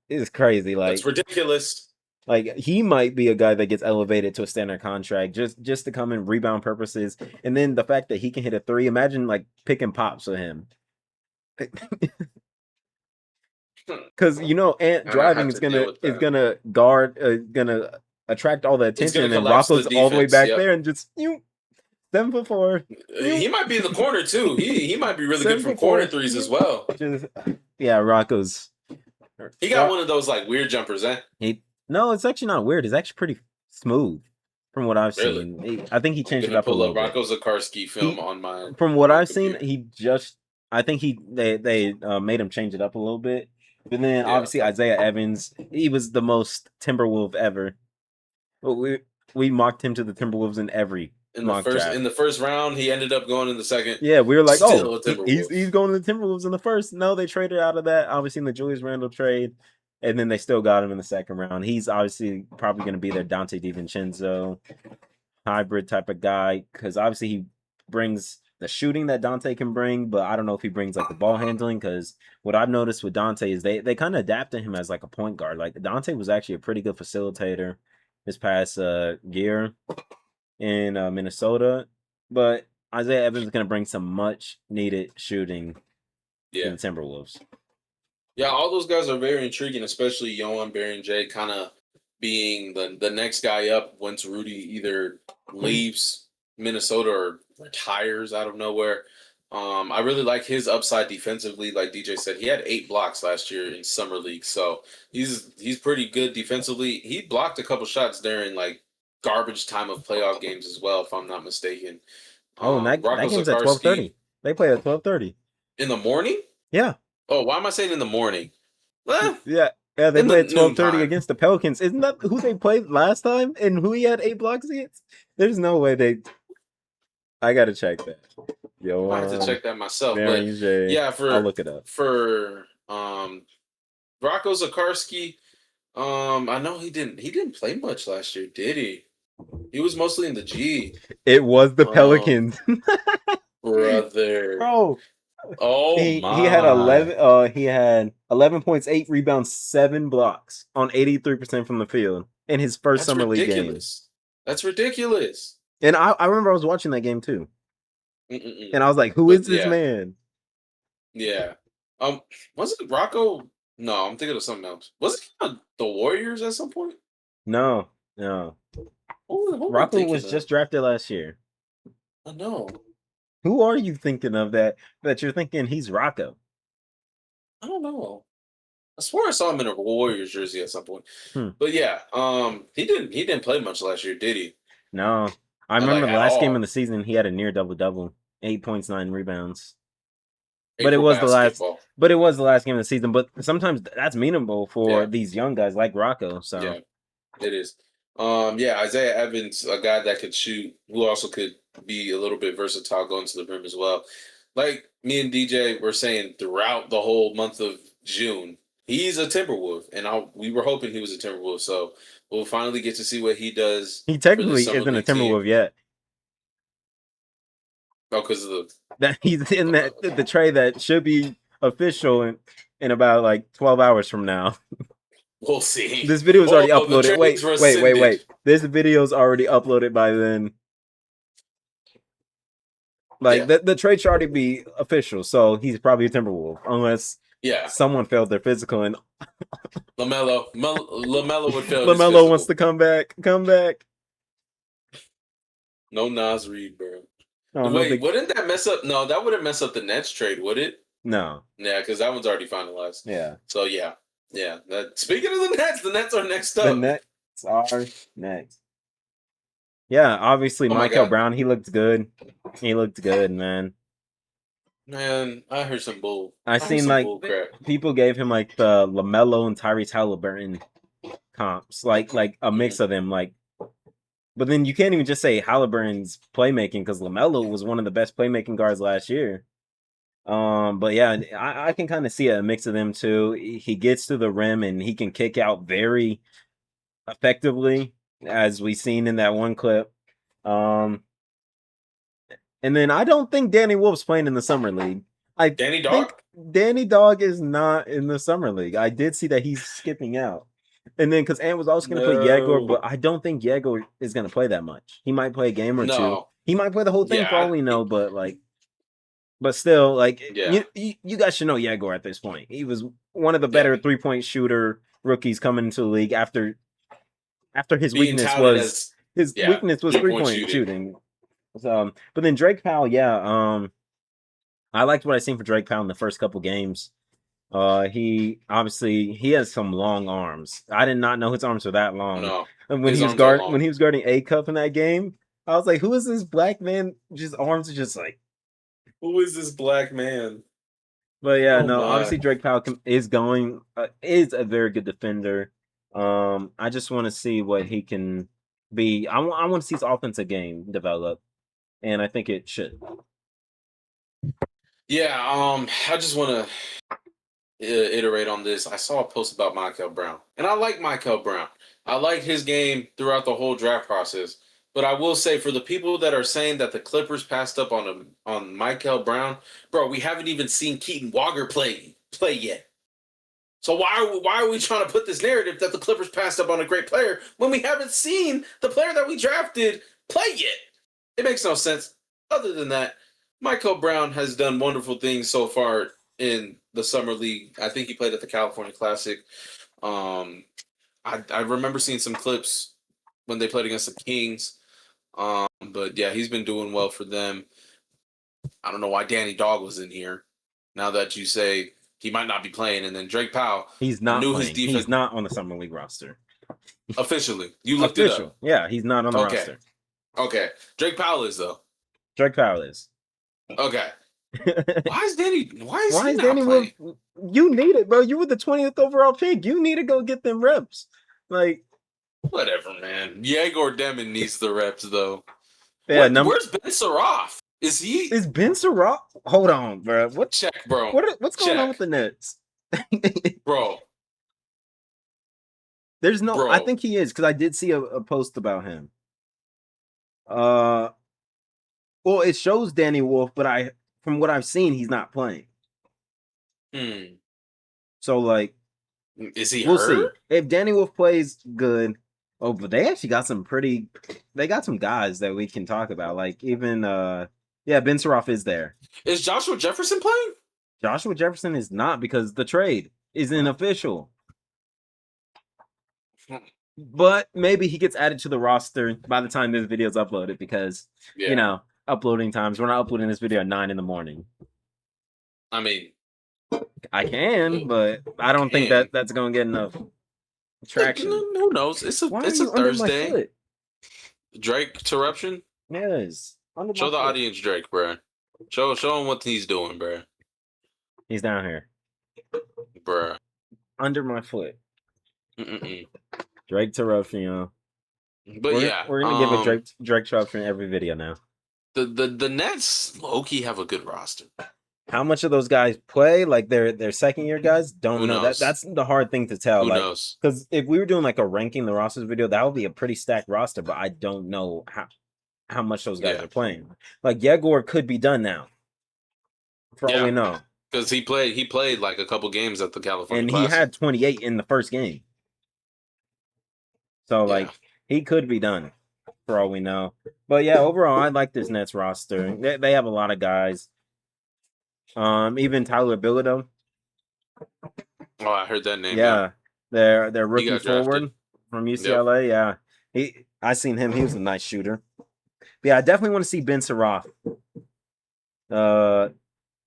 It's crazy. Like, that's ridiculous. Like, he might be a guy that gets elevated to a standard contract just to come in rebound purposes. And then the fact that he can hit a 3, imagine like picking pops with him. Because Ant driving is gonna gonna attract all the attention, and Rocco's all the way back there, and just 7'4". He might be in the corner too. He might be really good from corner threes as well. Yeah, Rocco's. He got one of those like weird jumpers, eh? No, it's actually not weird. It's actually pretty smooth from what I've seen. I think he changed it up a little bit. Rocco Zakarsky film on my. From what I've seen, I think they made him change it up a little bit. But then obviously Isaiah Evans, he was the most Timberwolf ever. We mocked him to the Timberwolves in every mock draft. In the first round, he ended up going in the second. Yeah, we were like, he's going to the Timberwolves in the first. No, they traded out of that. Obviously in the Julius Randle trade, and then they still got him in the second round. He's obviously probably going to be their Dante DiVincenzo hybrid type of guy, because obviously he brings the shooting that Dante can bring, but I don't know if he brings like the ball handling, because what I've noticed with Dante is they kind of adapted him as like a point guard. Like, Dante was actually a pretty good facilitator this past year in Minnesota, but Isaiah Evans is going to bring some much needed shooting to the Timberwolves. Yeah, all those guys are very intriguing, especially Yohan Baring J kind of being the next guy up once Rudy either leaves Minnesota or retires out of nowhere. I really like his upside defensively. Like DJ said, he had 8 blocks last year in summer league, so he's pretty good defensively. He blocked a couple shots during like garbage time of playoff games as well, if I'm not mistaken. And that game's at 12:30. They play at 12:30 in the morning. Yeah. Oh, why am I saying in the morning? Yeah, they played 12:30 against the Pelicans. Isn't that who they played last time and who he had 8 blocks against? There's no way they. I gotta check that. I have to check that myself. But yeah, I'll look it up. For Rocco Zakarsky, I know he didn't play much last year, did he? He was mostly in the G. It was the Pelicans, brother. Bro. Oh my! He had 11. He had 11 points, 8 rebounds, 7 blocks on 83% from the field in his first summer league game. That's ridiculous. And I remember I was watching that game too, and I was like, "Who is this man?" Yeah, Um, was it Rocco? No, I'm thinking of something else. Was it the Warriors at some point? No. Who am I Rocco thinking was of? just drafted last year. I know. Who are you thinking of that you're thinking he's Rocco? I don't know. I swear I saw him in a Warriors jersey at some point. Hmm. But yeah, he didn't play much last year, did he? No. I Like remember the at last game of all. the season he had a near double-double, 8 points, 9 rebounds. But it April was the last basketball. game of the season. But sometimes that's meaningful for Yeah, these young guys like Rocco. So yeah, it is. Yeah, Isaiah Evans, a guy that could shoot, who also could be a little bit versatile going to the rim as well. Like me and DJ were saying throughout the whole month of June, he's a Timberwolf, and we were hoping he was a Timberwolf. So we'll finally get to see what he does he for this technically summer isn't a league team. Timberwolf yet. Oh, because of the That he's in that the trade that should be official in about like 12 hours from now. we'll see. This video's Oh, already the uploaded. trade's rescinded. Wait. This video's already uploaded by then. Like Yeah, the trade should already be official, so he's probably a Timberwolf, unless yeah. someone failed their physical and Lamelo would fail his LaMelo wants physical. to come back. Come back. No Nas Reed, bro. Oh no Wait, big wouldn't that mess up? No, that wouldn't mess up the Nets trade, would it? no. Yeah, because that one's already finalized. Yeah. So yeah. Speaking of the Nets are next The up. Nets are next. Yeah, obviously Oh my Michael god, Brown, he looked good. He looked good, man. man! I heard some bull. I I heard seen some like bull crap. people gave him like the LaMelo and Tyrese Halliburton comps, like a mix Mhm. of them. Like, but then you can't even just say Halliburton's playmaking because LaMelo was one of the best playmaking guards last year. But yeah, I can kind of see a mix of them too. He gets to the rim and he can kick out very effectively, as we seen in that one clip. Um, and then I don't think Danny Wolf's playing in the summer league. I Danny think Dog? Danny Dog is not in the summer league. I did see that he's skipping out. And then because Ant was also going to put Yegor, No, but I don't think Yegor is going to play that much. He might play a game or two. no. He might play the whole thing Yeah, for all we know, but like, but still, like yeah. you guys should know Yegor at this point. He was one of the Yeah. better 3-point shooter rookies coming into the league after his Being weakness touted was as 3-point 3-point shooting. shooting. But then Drake Powell, yeah, I liked what I seen for Drake Powell in the first couple games. He obviously he has some long arms. I did not know his arms were that long. No, And his arms are long. when he was guarding A Cup in that game, I was like, who is this black man? Just arms are just like. Who is this black man? But yeah, Oh no, my. obviously Drake Powell is a very good defender. I just want to see what he can be. I want to see his offensive game develop, and I think it should. Yeah, I just want to iterate on this. I saw a post about Michael Brown, and I like Michael Brown. I like his game throughout the whole draft process. But I will say, for the people that are saying that the Clippers passed up on Michael Brown, bro, we haven't even seen Keaton Walker play yet. So why are we trying to put this narrative that the Clippers passed up on a great player when we haven't seen the player that we drafted play yet? It makes no sense. Other than that, Michael Brown has done wonderful things so far in the summer league. I think he played at the California Classic. I remember seeing some clips when they played against the Kings. But yeah, he's been doing well for them. I don't know why Danny Dog was in here. Now that you say he might not be playing, and then Drake Powell, He's I not knew his playing. He's defense not on the summer league roster. officially. You looked it up. Official, yeah, he's not on the Okay. roster. Okay. Drake Powell is though. Drake Powell is. Okay. Why is Why he is not Danny Wolf? playing? You need it, bro. You were the 20th overall pick. You need to go get them reps. Like, Whatever, man. Yegor Demon needs the reps though. yeah, Where's Ben Saroff? Is he is Ben Surratt? Hold on, bro. check, bro? What's going on with Check. the Nets? Bro. There's no. I Bro. think he is because I did see a post about him. Uh, well, it shows Danny Wolf, but from what I've seen, he's not playing. So like, Is he we'll see hurt? if Danny Wolf plays good. Oh, but they actually got they got some guys that we can talk about. Like even yeah, Ben Saroff is there. Is Joshua Jefferson playing? Joshua Jefferson is not because the trade isn't official. But maybe he gets added to the roster by the time this video is uploaded because, uploading times. We're not uploading this video at 9 in the morning. I mean, I can, but I don't think that's going to get enough traction. Who knows? It's a Thursday. My foot? Drake interruption? Yes. Show the audience Drake, bro. Show him what he's doing, bro. He's down here. Bruh. Under my foot. Drake interruption, But we're gonna give a Drake interruption in every video now. The Nets low-key have a good roster. How much of those guys play? Like their second year guys? Don't know. Knows? That's the hard thing to tell. Who knows? Because if we were doing like a ranking the rosters video, that would be a pretty stacked roster. But I don't know how much those guys are playing. Like Yegor could be done now. For all we know. Because he played like a couple games at the California Classic. He had 28 in the first game. So he could be done for all we know. But yeah, overall, I like this Nets roster. They have a lot of guys. Even Tyler Bilodeau. Oh, I heard that name. Yeah. Their rookie forward from UCLA. Yep. Yeah. I seen him. He was a nice shooter. But yeah, I definitely want to see Ben Saroff.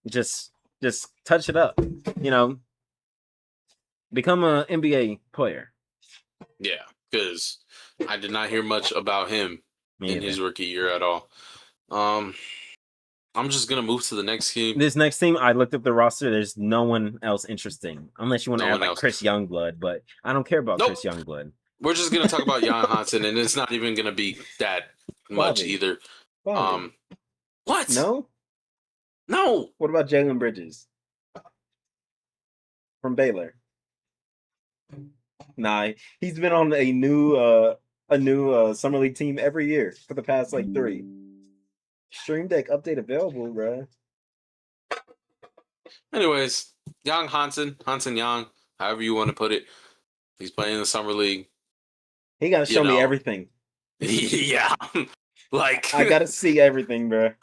Just touch it up. Become an NBA player. Yeah, because I did not hear much about him in his rookie year at all. I'm just gonna move to the next team. This next team, I looked up the roster. There's no one else interesting, unless you want to add like Chris Youngblood. But I don't care about Chris Youngblood. We're just gonna talk about Jan Hansen, and it's not even gonna be that much either. What? No. What about Jalen Bridges from Baylor? Nah, he's been on a new summer league team every year for the past 3. Stream Deck update available, bro. Anyways, Hansen Yang, however you want to put it, he's playing in the summer league. He got to show me everything. Yeah. I got to see everything, bro.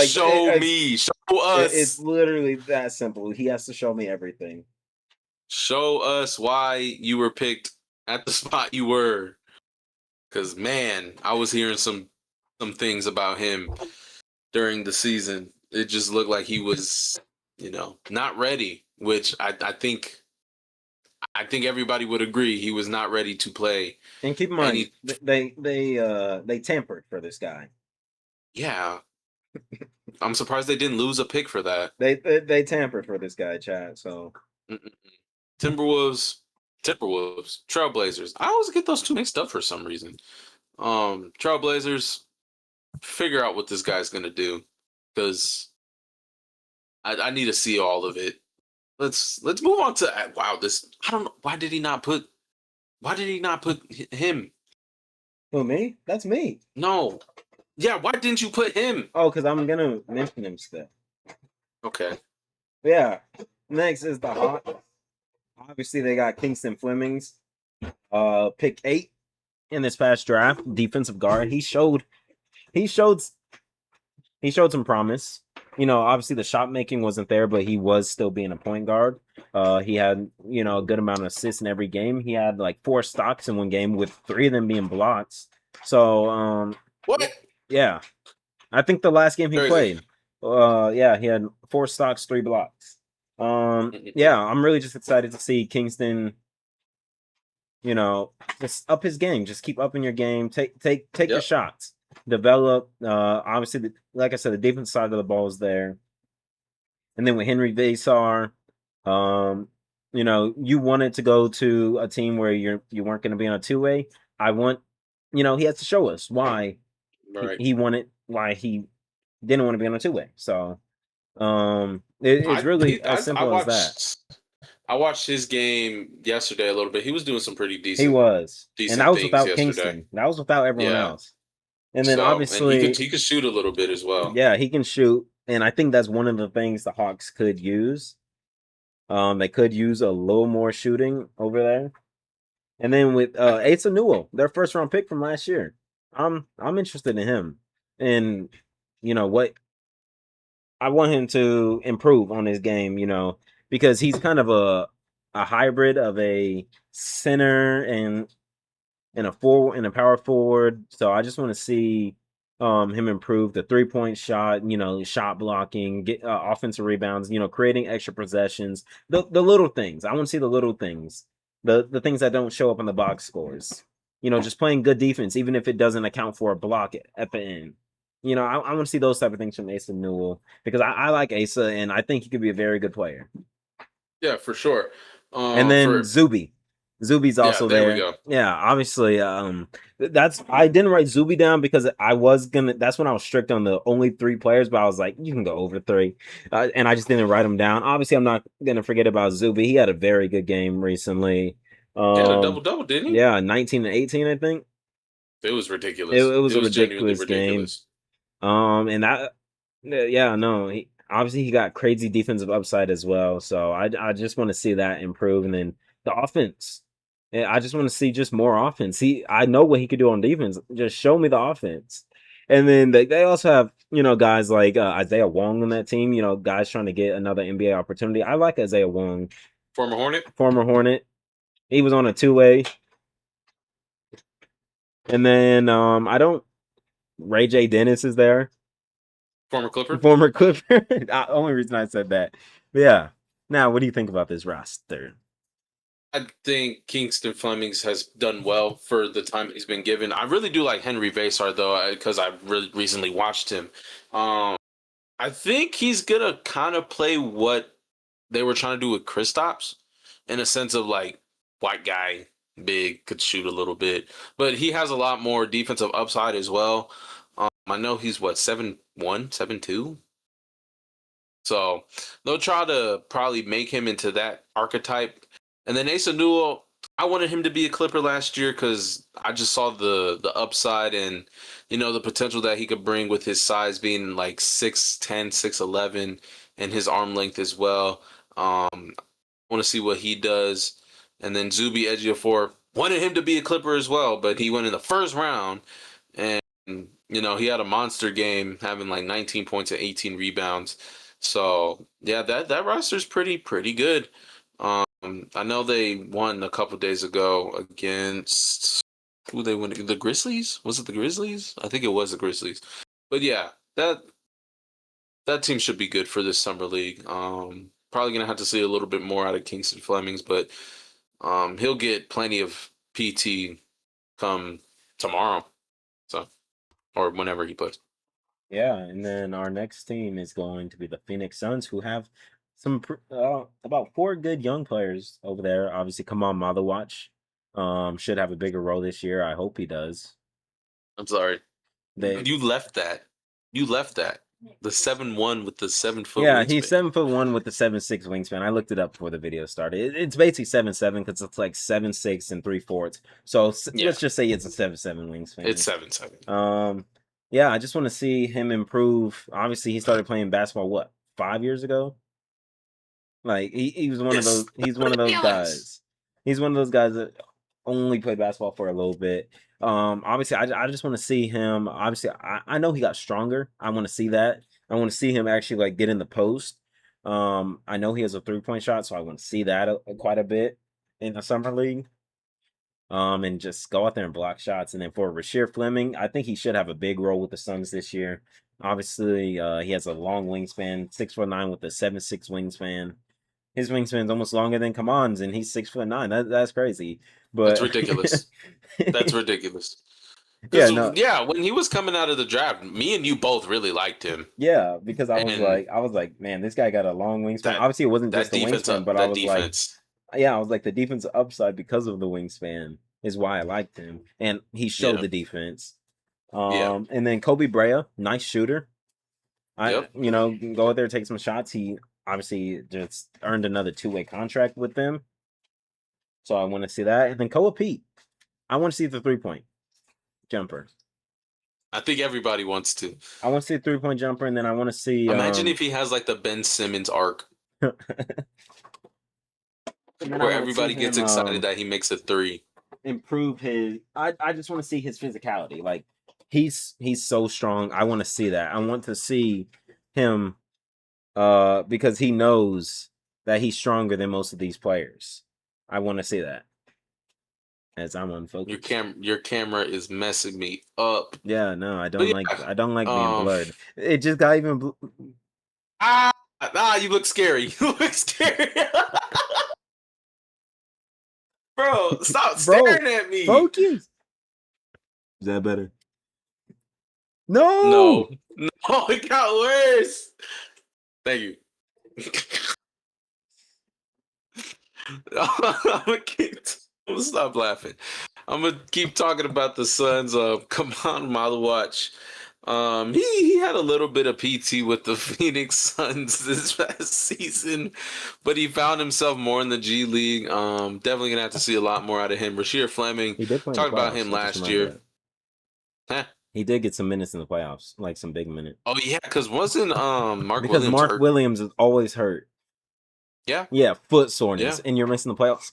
Show us. It's literally that simple. He has to show me everything. Show us why you were picked at the spot you were. Because, man, I was hearing some things about him during the season. It just looked like he was, not ready, which I think everybody would agree he was not ready to play. And keep in mind, they tampered for this guy. Yeah. I'm surprised they didn't lose a pick for that. They tampered for this guy, Chad, so... Timberwolves, Trailblazers. I always get those two mixed up for some reason. Trailblazers, figure out what this guy's gonna do, because I need to see all of it. Let's move on to this. I don't know, why did he not put him? Who, me? That's me. No. Yeah, why didn't you put him? Oh, because I'm gonna mention him still. Okay. Yeah. Next is the Hawks. Obviously, they got Kingston Flemings, pick 8 in this past draft, defensive guard. He showed some promise. Obviously the shot making wasn't there, but he was still being a point guard. He had, a good amount of assists in every game. He had 4 stocks in one game, with 3 of them being blocks. So, what? Yeah, I think the last game he played, he had 4 stocks, 3 blocks. Yeah, I'm really just excited to see Kingston, just up his game. Just keep upping your game. Take the shots. Develop. Obviously, like I said, the defense side of the ball is there. And then with Henry Vasar, you wanted to go to a team where you weren't going to be on a 2-way. He has to show us why why he didn't want to be on a 2-way. So, it's really as simple as that. I watched his game yesterday a little bit. He was doing some pretty decent. He was, decent and that was without yesterday. Kingston. That was without everyone else. And then obviously he could shoot a little bit as well. Yeah, he can shoot, and I think that's one of the things the Hawks could use. They could use a little more shooting over there. And then with Asa Newell, their first round pick from last year, I'm interested in him. And I want him to improve on his game, because he's kind of a hybrid of a center and a forward and a power forward. So I just want to see him improve the 3-point shot, shot blocking, get offensive rebounds, creating extra possessions, the little things. I want to see the little things, the things that don't show up in the box scores. Just playing good defense, even if it doesn't account for a block at the end. I want to see those type of things from Asa Newell because I like Asa and I think he could be a very good player. Yeah, for sure. And then For Zuby. Zuby's yeah, also there we there. go. Yeah, obviously. That's I didn't write Zuby down because I was gonna. That's when I was strict on the only 3 players, but I was like, you can go over 3, and I just didn't write them down. Obviously, I'm not gonna forget about Zuby. He had a very good game recently. He had a double, didn't he? Yeah, 19 and 18, I think. It was It, ridiculous. it was It a was genuinely ridiculous game. ridiculous. And that, yeah, no, obviously he got crazy defensive upside as well. So I just want to see that improve, and then the offense. I just want to see just more offense. I know what he could do on defense. Just show me the offense. And then they also have guys like Isaiah Wong on that team. Guys trying to get another NBA opportunity. I like Isaiah Wong, Former Hornet, former Hornet. He was on a 2-way. And then I don't. Ray J. Dennis is there. former Clipper. Former Clipper. Only reason I said that. But yeah. Now, what do you think about this roster? I think Kingston Flemings has done well for the time he's been given. I really do like Henry Vasar though, because I really recently watched him. I think he's gonna kind of play what they were trying to do with Kristaps, in a sense of like white guy, big, could shoot a little bit, but he has a lot more defensive upside as well. I know he's what 7'1", 7'2". So they'll try to probably make him into that archetype. And then Asa Newell, I wanted him to be a Clipper last year because I just saw the upside and the potential that he could bring with his size being like 6'10", 6'11", and his arm length as well. Want to see what he does. And then Zuby Ejiofor wanted him to be a Clipper as well, but he went in the first round and he had a monster game, having like 19 points and 18 rebounds. So yeah, that roster's pretty good. I know they won a couple days ago against who they won, the Grizzlies? Was it the Grizzlies? I think it was the Grizzlies. But yeah, that team should be good for this summer league. Probably gonna have to see a little bit more out of Kingston Flemings, but he'll get plenty of PT come tomorrow, so or whenever he plays. Yeah, and then our next team is going to be the Phoenix Suns, who have about 4 good young players over there. Obviously, Kamal Motherwatch should have a bigger role this year. I hope he does. I'm sorry, They you left that. You left that. The 7'1" with the 7 foot Yeah, he's wingspan. 7'1" with the 7'6" wingspan. I looked it up before the video started. It's basically 7'7" because it's like 7'6" and 3/4. So Yeah, let's just say it's a 7'7" wingspan. it's 7'7". Yeah, I just want to see him improve. Obviously, he started playing basketball what 5 years ago. Like he was one of Yes, those. He's one of those ridiculous. guys. He's one of those guys that only played basketball for a little bit. Obviously, I just want to see him. Obviously, I know he got stronger. I want to see that. I want to see him actually like get in the post. I know he has a 3-point shot, so I want to see that quite a bit in the summer league. And just go out there and block shots. And then for Rasheer Fleming, I think he should have a big role with the Suns this year. Obviously, he has a long wingspan, 6'9" with a 7'6" wingspan. His wingspan's almost longer than Kaman's, and he's 6'9". That's crazy. That's But ridiculous. That's ridiculous. yeah, Because no, yeah, when he was coming out of the draft, me and you both really liked him, yeah, because and I was like, man, this guy got a long wingspan. that Obviously, it wasn't just that the defense, wingspan, but I that was like, defense, yeah, I was like the defensive upside because of the wingspan is why I liked him, and he showed yeah, the defense. yeah, And then Kobe Brea, nice shooter. yep. Go out there, take some shots. He obviously just earned another 2-way contract with them. So I want to see that. And then Koa Pete. I want to see the 3-point jumper. I think everybody wants to. I want to see a 3-point jumper, and then I want to see Imagine if he has like the Ben Simmons arc, and then I where want to see everybody gets him excited that he makes a three. improve his I just want to see his physicality. Like he's so strong. I want to see that. I want to see him because he knows that he's stronger than most of these players. I want to see that. As I'm unfocused. Your camera is messing me up. Yeah, no, I But don't like yeah, I don't like being blurred. It just got even you look scary. You look scary. Bro, stop bro, staring at me. focus. Is that better? No, No. no, it got worse. Thank you. I'm gonna stop laughing. I'm gonna keep talking about the Suns. Come on, Watch. He had a little bit of PT with the Phoenix Suns this past season, but he found himself more in the G League. Definitely gonna have to see a lot more out of him. Rasheer Fleming, He did play in the talked about him playoffs. I just last remember year. that. Huh? He did get some minutes in the playoffs, like some big minutes. Oh yeah, because wasn't Mark Because Williams Mark hurt? Williams is always hurt. Yeah, Yeah, foot soreness, yeah. and you're missing the playoffs.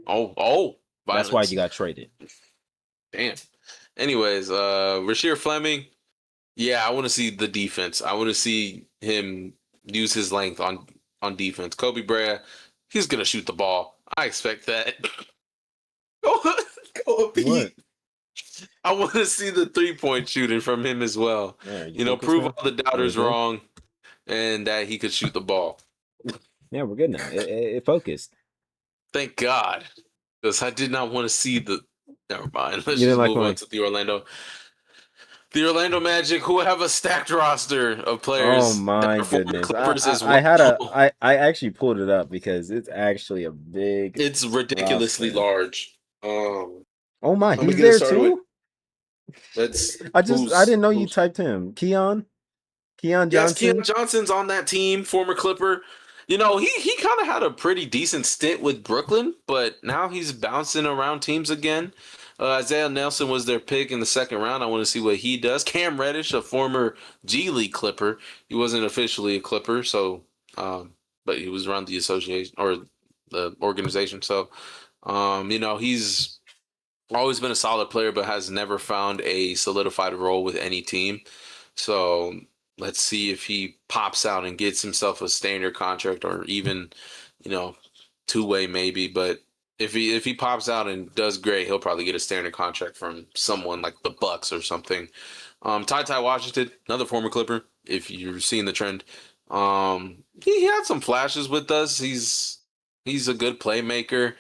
Oh, That's why violence. you got traded. Damn. Anyways, Rasheer Fleming. Yeah, I want to see the defense. I want to see him use his length on defense. Kobe Bryant, he's gonna shoot the ball. I expect that. Kobe. What? I want to see the 3-point shooting from him as well. Yeah, you You know, focus prove now. all the We're doubters good. wrong and that he could shoot the ball. Yeah, we're good now. It focused. Thank God, because I did not want to see the. Never mind. You Let's didn't just like move on when. to the Orlando. The Orlando Magic, who have a stacked roster of Oh players that my are former goodness! Clippers as I had a well. I actually pulled it up because it's actually a big It's ridiculously roster. large. Oh my, I'm gonna he's get it there started with too. let's I who's didn't know you who's typed him. Keon yes, Keon Johnson. Johnson's on that team, former Clipper. You know, he kind of had a pretty decent stint with Brooklyn, but now he's bouncing around teams again. Isaiah Nelson was their pick in the second round. I want to see what he does. Cam Reddish, a former G League Clipper, he wasn't officially a Clipper, so but he was around the association or the organization. So, you know, he's always been a solid player, but has never found a solidified role with any team. So let's see if he pops out and gets himself a standard contract or even, you know, two-way maybe. But if he pops out and does great, he'll probably get a standard contract from someone like the Bucks or something. Ty Washington, another former Clipper, if you're seeing the trend. He had some flashes with us. He's a good playmaker.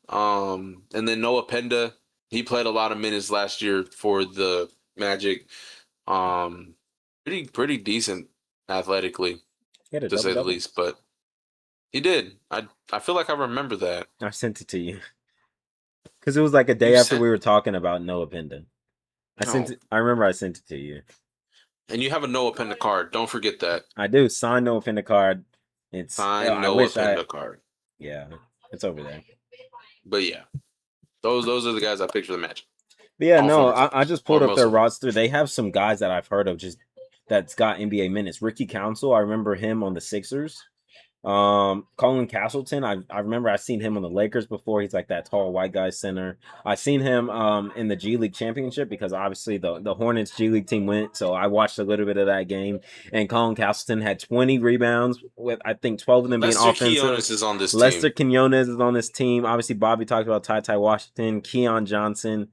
And then Noah Penda, he played a lot of minutes last year for the Magic. Um, pretty decent athletically, He had a to double say the double. least. But he did. I feel like I remember that. I sent it to you because it was like a You day after sent we were talking about Noah Penda. no, I remember I sent it to you. and you have a Noah Penda card. Don't forget that. I do sign Noah Penda card. It's. Sign I Noah wish I. Penda card. Yeah, it's over there. But yeah, those are the guys I picked for the match. But yeah, All no, former I Clippers, just or pulled up most their of them. roster. They have some guys that I've heard of just that's got NBA minutes. Ricky Council, I remember him on the Sixers. Colin Castleton, I remember I seen him on the Lakers before. He's like that tall white guy center. I seen him in the G League championship because obviously the Hornets G League team went, so I watched a little bit of that game. And Colin Castleton had 20 rebounds with I think 12 of them being Lester offensive. Quinones is on this Lester team. Quinones is on this team. Obviously, Bobby talked about Ty Washington, Keon Johnson.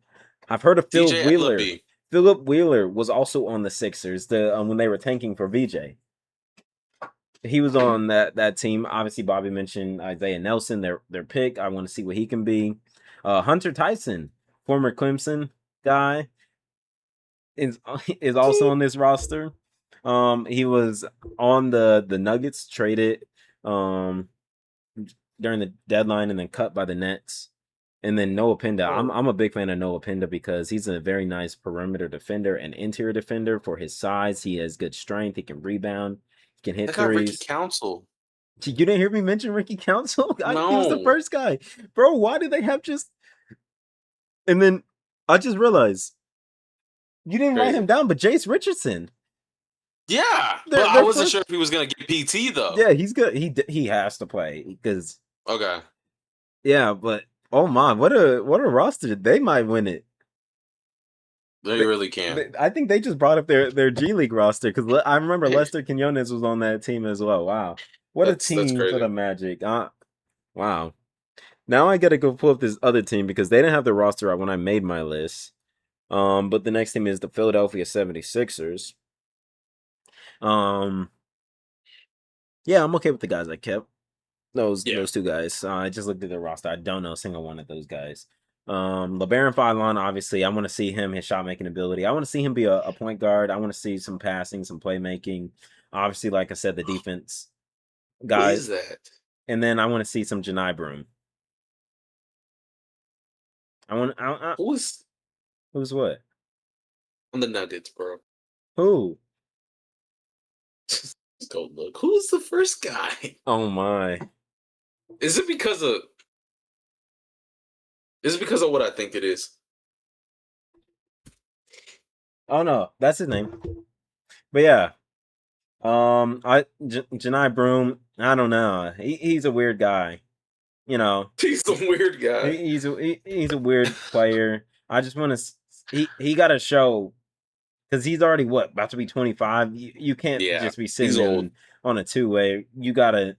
I've heard of Philip DJ Wheeler. Ellaby. Philip Wheeler was also on the Sixers when they were tanking for VJ. He was on that team. Obviously, Bobby mentioned Isaiah Nelson, their pick. I want to see what he can be. Hunter Tyson, former Clemson guy, is also on this roster. He was on the Nuggets, traded during the deadline, and then cut by the Nets. And then Noah Penda. I'm a big fan of Noah Penda because he's a very nice perimeter defender and interior defender for his size. He has good strength. He can rebound. He can I hit got Ricky threes. Council. You didn't hear me mention Ricky Council? He was the No, first guy. Bro, why did they have just. And then I just realized you didn't write him crazy. down, but Jace Richardson. Yeah, but I Their wasn't first. sure if he was gonna get PT though. Yeah, he's good. He has to play because. Okay. Yeah, but oh my, what a roster. They might win it. They really can. I think they just brought up their G League roster because I remember Lester Quinones was on that team as well. Wow, what a That's team for crazy. the Magic! Wow. Now I gotta go pull up this other team because they didn't have the roster out when I made my list. But the next team is the Philadelphia 76ers. Um, yeah, I'm okay with the guys I kept. Yeah. Those two guys. I just looked at the roster. I don't know a single one of those guys. LeBaron Fadlan, obviously, I want to see him, his shot making ability. I want to see him be a point guard. I want to see some passing, some playmaking. Obviously, like I said, the defense Who guy. is that? And then I want to see some Janai Broom. Who is Who's what? on the Nuggets, bro? Who? Just go look. Who is the first guy? Oh my. Is it because of? Is it because of what I think it is? Oh no, that's his name. But yeah, Janai Broom. I don't know. He's a weird guy. You know, He's the weird guy. he's a weird player. I just want to. He got to show because he's already about to be 25. You can't Yeah, just be he's sitting old. on a two-way. You gotta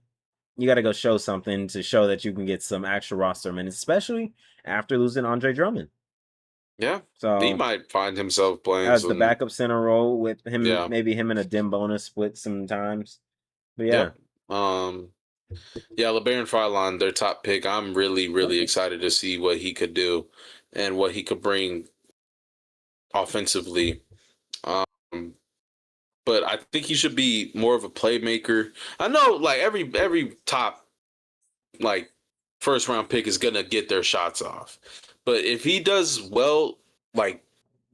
go show something to show that you can get some actual roster minutes, especially after losing Andre Drummond. Yeah, he So might find himself playing as the some. backup center role with him, Yeah. maybe him and a dim bonus split sometimes. But yeah, Yep. Yeah, LeBaron Furlan, their top pick. I'm really, really excited to see what he could do and what he could bring offensively. Um, but I think he should be more of a playmaker. I know, like every top like first round pick is gonna get their shots off, but if he does well, like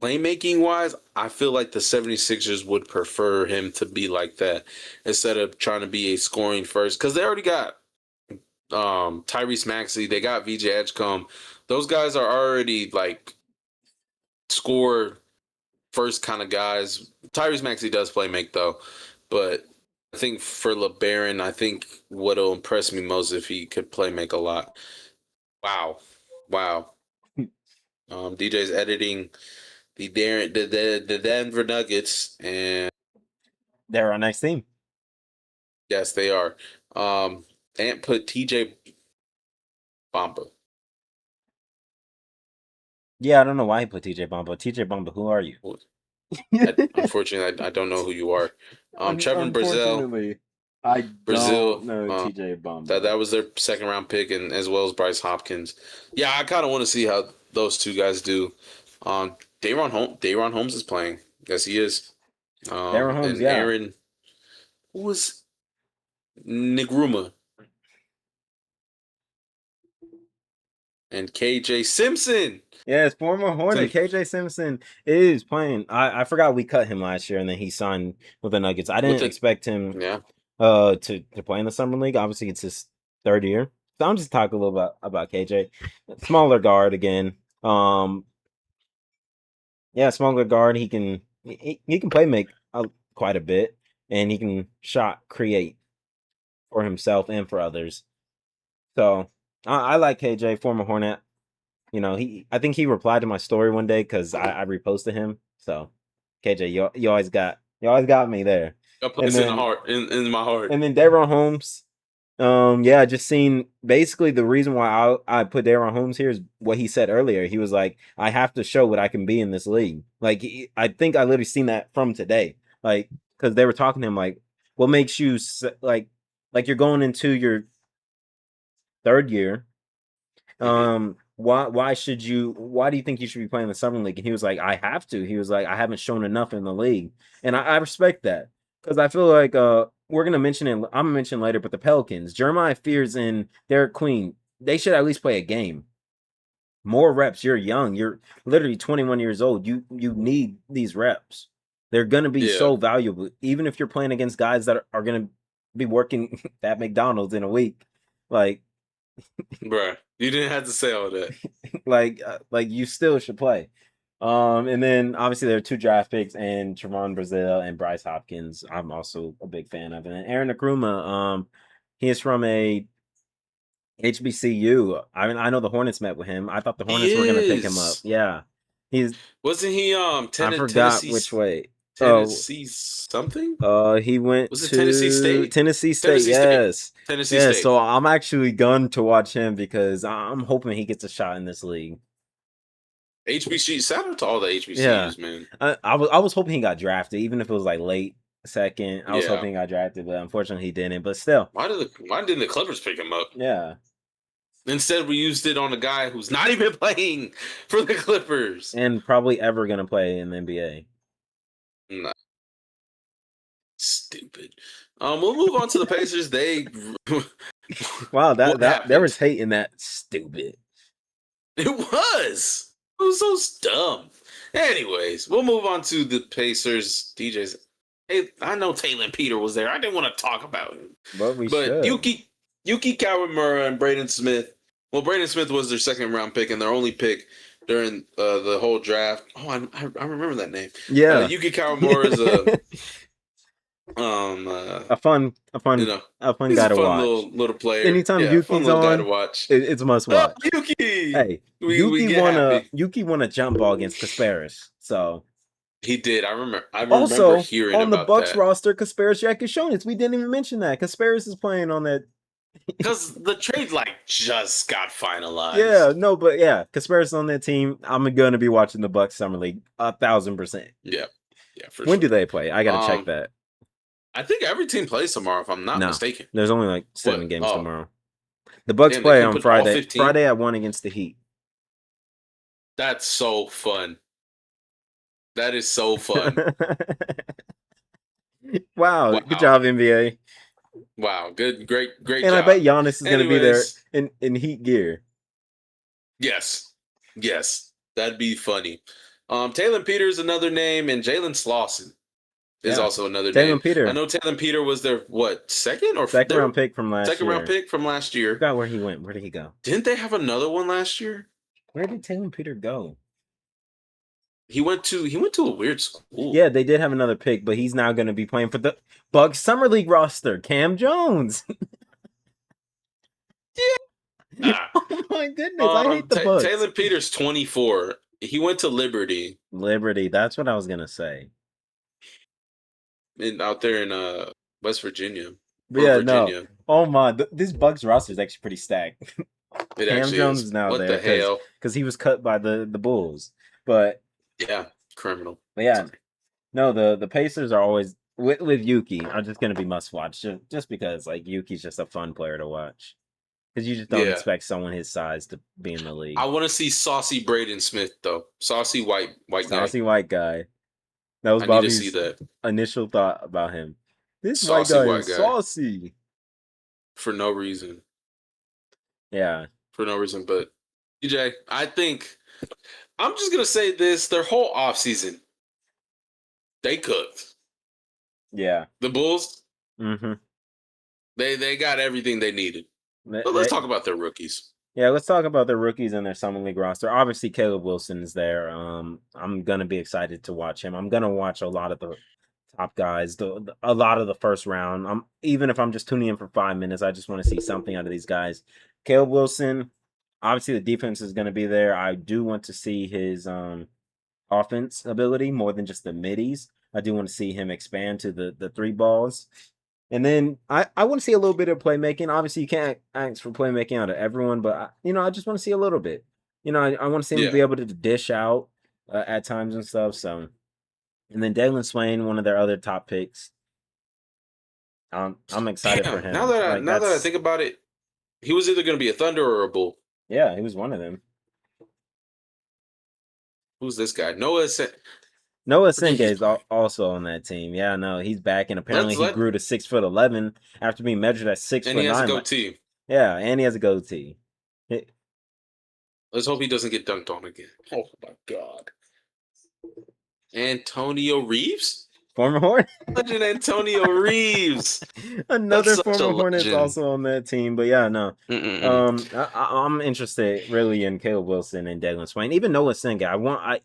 playmaking wise, I feel like the 76ers would prefer him to be like that instead of trying to be a scoring first because they already got Tyrese Maxey, they got VJ Edgecombe. Those guys are already like score first kind of guys. Tyrese Maxey does play make though, but I think for LeBaron, I think what'll impress me most if he could play make a lot. Wow, wow. DJ's editing the Denver Nuggets, and they're our next team. yes, they are. And put TJ Bamba. Yeah, I don't know why he put TJ Bamba. TJ Bamba, who are you? Unfortunately, I don't know who you are. Trevor Brazil, Unfortunately, I don't Brazil. know TJ That Bamba. that was their second round pick, and as well as Bryce Hopkins. Yeah, I kind of want to see how those two guys do. Dayron Holmes is playing. Yes, he is. Darren Holmes, And yeah. Aaron, who was Nigruma and KJ Simpson. Yes, former Hornet Say KJ Simpson is playing. I forgot we cut him last year and then he signed with the Nuggets. I with didn't the expect him yeah. to play in the summer league. Obviously, it's his third year. So I'm just talking a little about KJ. Smaller guard again. Yeah, smaller guard. He can play make quite a bit, and he can shot create for himself and for others. So I like KJ, former Hornet. I think he replied to my story one day because I reposted him. So KJ, you always got me there. Got And place in the then heart, in my heart. Daron Holmes. Yeah, just seeing basically the reason why I put Daron Holmes here is what he said earlier. He was like, I have to show what I can be in this league. Like I think I literally seen that from today. Like because they were talking to him like, what makes you like you're going into your third year. Hmm. Why do you think you should be playing the summer league? And he was like, I have to. He was like, I haven't shown enough in the league. And I respect that. Because I feel like we're gonna mention it, I'm gonna mention later, but the Pelicans, Jeremiah Fears and Derek Queen, they should at least play a game. More reps. You're young. You're literally 21 years old. You need these reps. They're gonna be Yeah, so valuable, even if you're playing against guys that are gonna be working at McDonald's in a week. Like bruh. You didn't have to say all that. like you still should play. And then obviously there are two draft picks and Trevon Brazil and Bryce Hopkins. I'm also a big fan of it. And Aaron Nkrumah, he is from a HBCU. I mean, I know the Hornets met with him. I thought the He Hornets were gonna pick him up. is. Yeah. Wasn't he I forgot Tennessee which way. Oh, Tennessee something? he went Was it Tennessee to State? Tennessee State. Tennessee State. Yes, Tennessee yeah. State. So I'm actually going to watch him because I'm hoping he gets a shot in this league. HBC. Shout out to all the Yeah, HBCUs, man. I was hoping he got drafted, even if it was like late second. I was Yeah. hoping he got drafted, but unfortunately he didn't. But still, Why didn't the Clippers pick him up? yeah. Instead, we used it on a guy who's not even playing for the Clippers. And probably ever gonna play in the NBA. Nah, stupid. We'll move on to the Pacers. They Wow, what that there was happened? hate in that. Stupid. It was. It was so dumb. Anyways, we'll move on to the Pacers. DJs. Hey, I know Taylor Peter was there. I didn't want to talk about him. But we But should. Yuki Kawamura and Braden Smith. Well, Braden Smith was their second round pick and their only pick during the whole draft. Oh, I remember that name. Yeah. Yuki Kawamura is a fun you know, fun he's guy a to fun watch. little player. Anytime Yeah, fun Yuki's little guy to on, watch. it's must watch. Oh, Yuki! Hey, we Yuki get happy. Yuki won a jump ball against Kasparis. So He did. I remember also hearing on the about Bucks that. roster, Kasparis Yakishonis. We didn't even mention that. Kasparis is playing on that. Because the trade just got finalized. Yeah, no, but yeah, Kasparis on that team. I'm gonna be watching the Bucks Summer League 1,000%. Yeah, for when sure. do they play? I gotta check that. I think every team plays tomorrow, if I'm not mistaken. There's only like 7 games tomorrow. The Bucks Damn, play on Friday. Friday at 1 against the Heat. That's so fun. That is so fun. Wow. Good job, NBA. Wow, great and job. I bet Giannis is going to be there in Heat gear. Yes, that'd be funny. Taylor Peters another name, and Jalen Slauson is also another name. Peter. I know Taylor Peter was their second round pick from last year. Second round pick from last year. I forgot where he went. Where did he go? Didn't they have another one last year? Where did Taylor Peter go? He went to a weird school. Yeah, they did have another pick, but he's now going to be playing for the Bucks Summer League roster. Cam Jones. Yeah. Oh my goodness, I hate the Bucks. Taylor Peters, 24. He went to Liberty. That's what I was gonna say. Out there in West Virginia. Yeah, Virginia. No. Oh my, this Bucks roster is actually pretty stacked. Cam Jones is now what there because he was cut by the Bulls. But yeah, criminal. But yeah, no, the Pacers are always with Yuki are just gonna be must watch just because Yuki's just a fun player to watch. Because you just don't expect someone his size to be in the league. I want to see saucy Braden Smith though. Saucy white guy. Saucy white guy. That was Bobby's initial thought about him. This saucy white guy is saucy. For no reason. Yeah. For no reason. But DJ, I think I'm just gonna say this: their whole offseason, they cooked. Yeah. The Bulls. Mm-hmm. They got everything they needed. But let's talk about their rookies. Yeah, let's talk about their rookies and their Summer League roster. Obviously, Caleb Wilson is there. I'm gonna be excited to watch him. I'm gonna watch a lot of the top guys, a lot of the first round. Even if I'm just tuning in for 5 minutes, I just want to see something out of these guys. Caleb Wilson, obviously the defense is gonna be there. I do want to see his offense ability more than just the middies. I do want to see him expand to the 3 balls. And then I want to see a little bit of playmaking. Obviously, you can't ask for playmaking out of everyone, but I just want to see a little bit. I want to see him be able to dish out at times and stuff. So, and then Dalen Swain, one of their other top picks. I'm excited for him. Now that I think about it, he was either going to be a Thunder or a Bull. Yeah, he was one of them. Who's this guy? Noah Senge is also on that team. Yeah, no, he's back, and apparently he grew to 6'11" after being measured at 6'9". And he has a goatee. Yeah, and he has a goatee. Let's hope he doesn't get dunked on again. Oh my God. Antonio Reeves? Former Hornet? Legend Antonio Reeves. Another former Hornet's also on that team. But yeah, no. I'm interested really in Caleb Wilson and Dalen Swain. Even Noah Senge.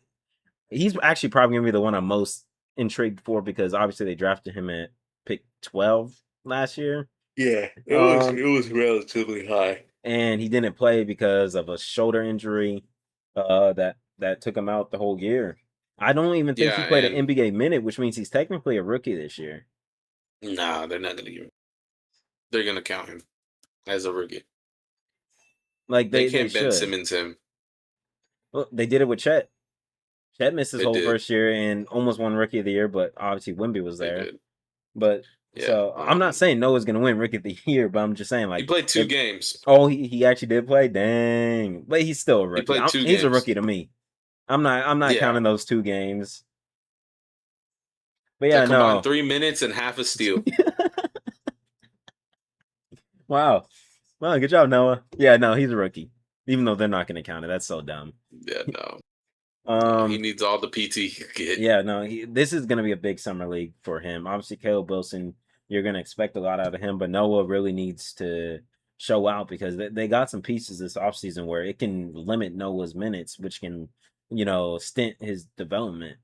He's actually probably going to be the one I'm most intrigued for because obviously they drafted him at pick 12 last year. Yeah, it was relatively high. And he didn't play because of a shoulder injury that that took him out the whole year. I don't even think he Yeah, played an and NBA minute, which means he's technically a rookie this year. nah, they're not gonna give him. They're gonna count him as a rookie. Like They they can't Ben should. Simmons him. Well, they did it with Chet. Chet missed his They whole did. first year and almost won Rookie of the Year, but obviously Wemby was They there. did. But Yeah. so I'm not saying Noah's gonna win Rookie of the Year, but I'm just saying He like played 2 if games. he actually did play, dang, but he's still a He rookie. played 2 He's a games. rookie to me. I'm not Yeah. counting those 2 games. But That yeah, combined no. 3 minutes and half a steal. Wow. Well, good job, Noah. Yeah, no, he's a rookie. Even though they're not gonna count it. That's so dumb. Yeah, no. He Um needs all the PT he can get. Yeah, no, this is going to be a big summer league for him. Obviously, Caleb Wilson, you're going to expect a lot out of him, but Noah really needs to show out because they got some pieces this offseason where it can limit Noah's minutes, which can, stint his development.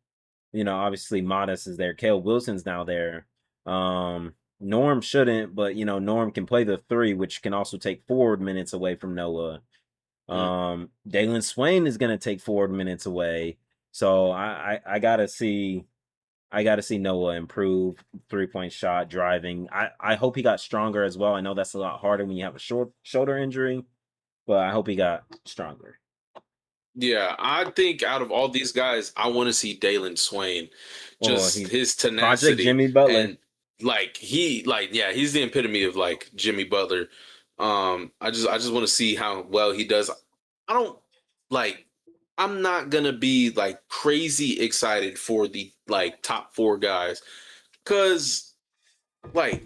Obviously, Modest is there. Caleb Wilson's now there. Norm shouldn't, but, Norm can play the 3, which can also take forward minutes away from Noah. Dalen Swain is going to take forward minutes away. So I gotta see Noah improve 3-point shot, driving. I hope he got stronger as well. I know that's a lot harder when you have a shoulder injury, but I hope he got stronger. Yeah, I think out of all these guys, I want to see Dalen Swain. Oh, Just he's his Project tenacity Jimmy Butler. and yeah, he's the epitome of like Jimmy Butler. I just want to see how well he does. I don't like I'm not gonna be like crazy excited for the like top 4 guys because like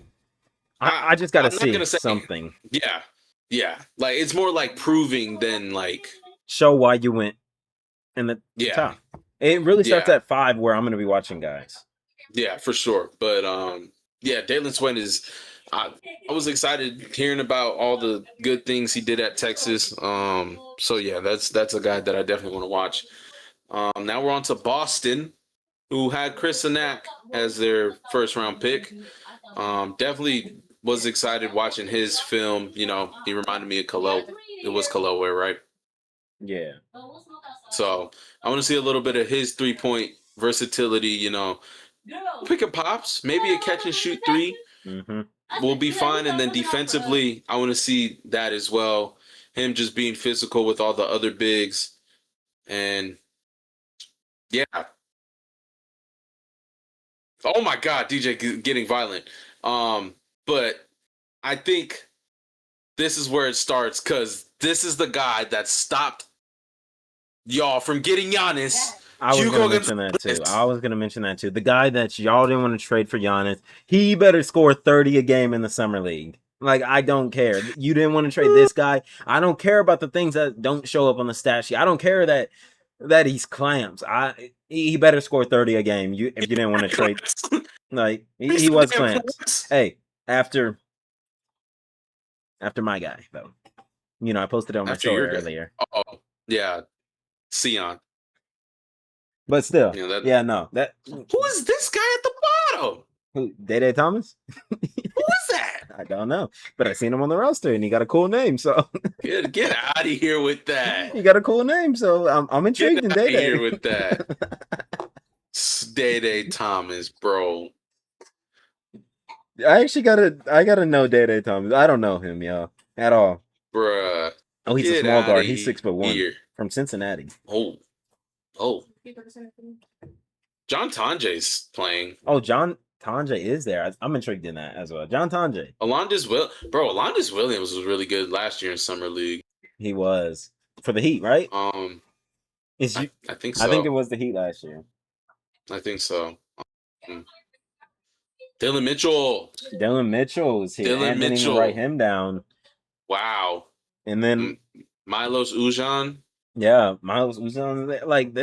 I just gotta I'm not see gonna say something. yeah, yeah. Like it's more like proving than like Show why you went in the yeah, top. It really starts yeah. at 5 where I'm gonna be watching guys. Yeah, for sure. But yeah, Dalen Swain is. I was excited hearing about all the good things he did at Texas. So yeah, that's a guy that I definitely want to watch. Now we're on to Boston, who had Chris Sanak as their first round pick. Definitely was excited watching his film. He reminded me of Kalo. It was Kaloe, right? Yeah. So I want to see a little bit of his 3-point versatility. Pick a pops, maybe a catch and shoot 3 Mm-hmm. will be fine. And then defensively, I want to see that as well. Him just being physical with all the other bigs. And yeah. Oh my God, DJ getting violent. But I think this is where it starts because this is the guy that stopped y'all from getting Giannis. I was gonna mention that too. The guy that y'all didn't want to trade for Giannis, he better score 30 a game in the summer league. Like, I don't care. You didn't want to trade this guy. I don't care about the things that don't show up on the stat sheet. I don't care that he's clamps. He better score 30 a game. If you didn't want to trade, like he was clamps. Hey, after my guy though. I posted it on my After your story guy. earlier. Oh yeah, Sion. But still, That. yeah, no. Who is this guy at the bottom? Who, Day Thomas? Who is that? I don't know, but I seen him on the roster, and he got a cool name. So Get out of here with that. he got a cool name, so I'm intrigued in Get out Day of here with that. Day Thomas, bro. I gotta know Day Thomas. I don't know him, y'all, at all. Bruh. Oh, he's a small guard. He's 6'1" from Cincinnati. Oh. John Tanjay's playing. Oh, John Tanja is there. I'm intrigued in that as well. John Tanja. Alondas Williams was really good last year in summer league. He was for the Heat, right? I think so. I think it was the Heat last year. I think so. Dylan Mitchell is here. Dylan And didn't even Mitchell. write him down. Wow. And then Milos Ujan. Yeah, Milos Ujan. Like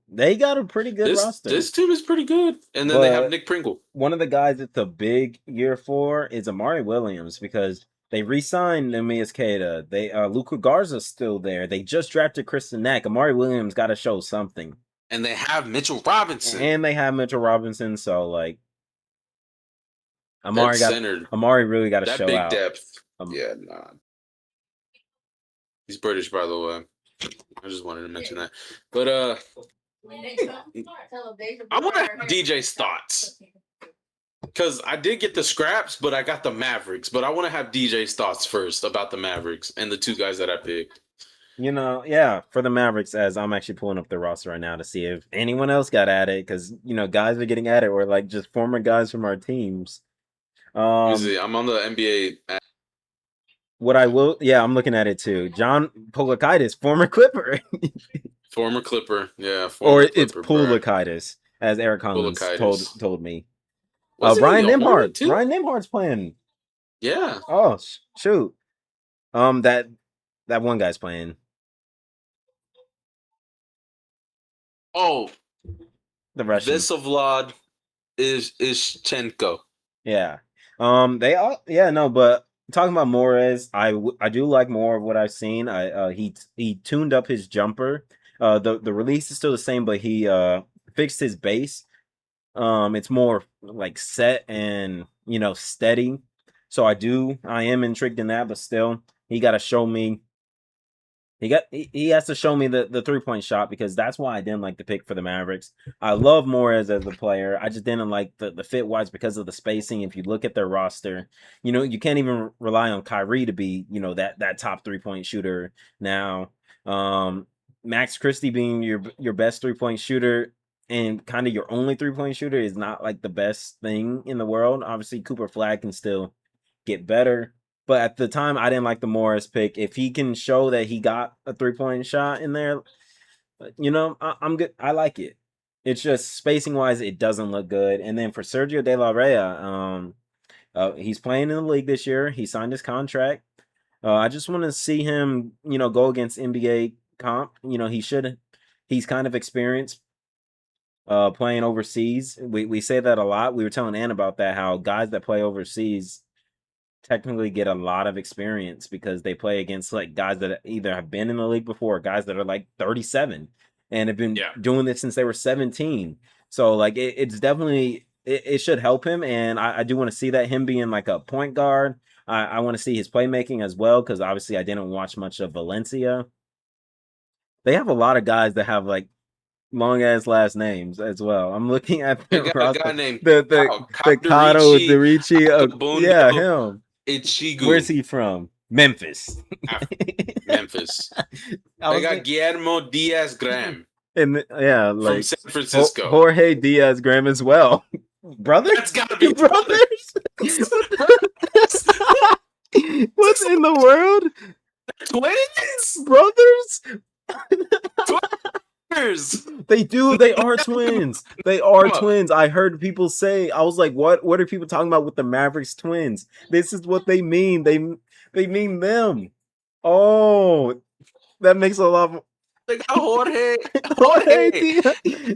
they got a pretty good roster. This team is pretty good. And then they have Nick Pringle. One of the guys it's a big year for is Amari Williams because they re-signed Nemias Queta. Luka Garza's still there. They just drafted Chris Sanak. Amari Williams got to show something. And they have Mitchell Robinson. So like Amari really got to show out. That big depth. Yeah, nah. He's British, by the way. I just wanted to mention that. But I want to have DJ's thoughts. Because I did get the scraps, but I got the Mavericks. But I want to have DJ's thoughts first about the Mavericks and the two guys that I picked. Yeah, for the Mavericks, as I'm actually pulling up the roster right now to see if anyone else got added, because guys are getting added, or like just former guys from our teams. Let me see. I'm on the NBA. I'm looking at it too. John Polakaitis, former Clipper, Former Clipper. Yeah, or former it's Clipper, bro. Polakaitis, as Eric Collins Bulletitis. told me. Wasn't he Ryan a Hornet Nimhard. too? Ryan Nimhard's playing. Yeah. Oh shoot. That one guy's playing. Oh, The Russian. Vesovlad is Ischenko. Yeah. They all. Yeah. No. But talking about Morez, I do like more of what I've seen. He tuned up his jumper. The release is still the same, but he fixed his base. It's more like set and steady. So I am intrigued in that, but still, he got to show me. He has to show me the 3-point shot, because that's why I didn't like the pick for the Mavericks. I love Morez as a player. I just didn't like the fit wise because of the spacing. If you look at their roster, you can't even rely on Kyrie to be that top 3-point shooter now. Max Christie being your best 3-point shooter and kind of your only 3-point shooter is not like the best thing in the world. Obviously, Cooper Flag can still get better. But at the time, I didn't like the Morris pick. If he can show that he got a 3-point shot in there, I'm good. I like it. It's just spacing wise, it doesn't look good. And then for Sergio De La Rea, he's playing in the league this year. He signed his contract. I just want to see him, go against NBA comp. He's kind of experienced playing overseas. We say that a lot. We were telling Ann about that, how guys that play overseas technically get a lot of experience because they play against like guys that either have been in the league before, or guys that are like 37 and have been doing this since they were 17. So like it's definitely it should help him, and I do want to see that, him being like a point guard. I want to see his playmaking as well, because obviously I didn't watch much of Valencia. They have a lot of guys that have like long ass last names as well. I'm looking at They the got a guy roster. named The Kato Kadarichi Dorichi. Yeah, Akabundo him. Where's Ichigu. he from? Memphis. Memphis. I They was got thinking, Guillermo Diaz Graham and yeah, from like San Francisco. Jorge Diaz Graham as well. Brothers? That's gotta be brothers. What in the world? Twins? Brothers? Twins. They are twins. They are twins. I heard people say, I was like, what are people talking about with the Mavericks twins? This is what they mean. They mean them. Oh, that makes a lot of They got Jorge.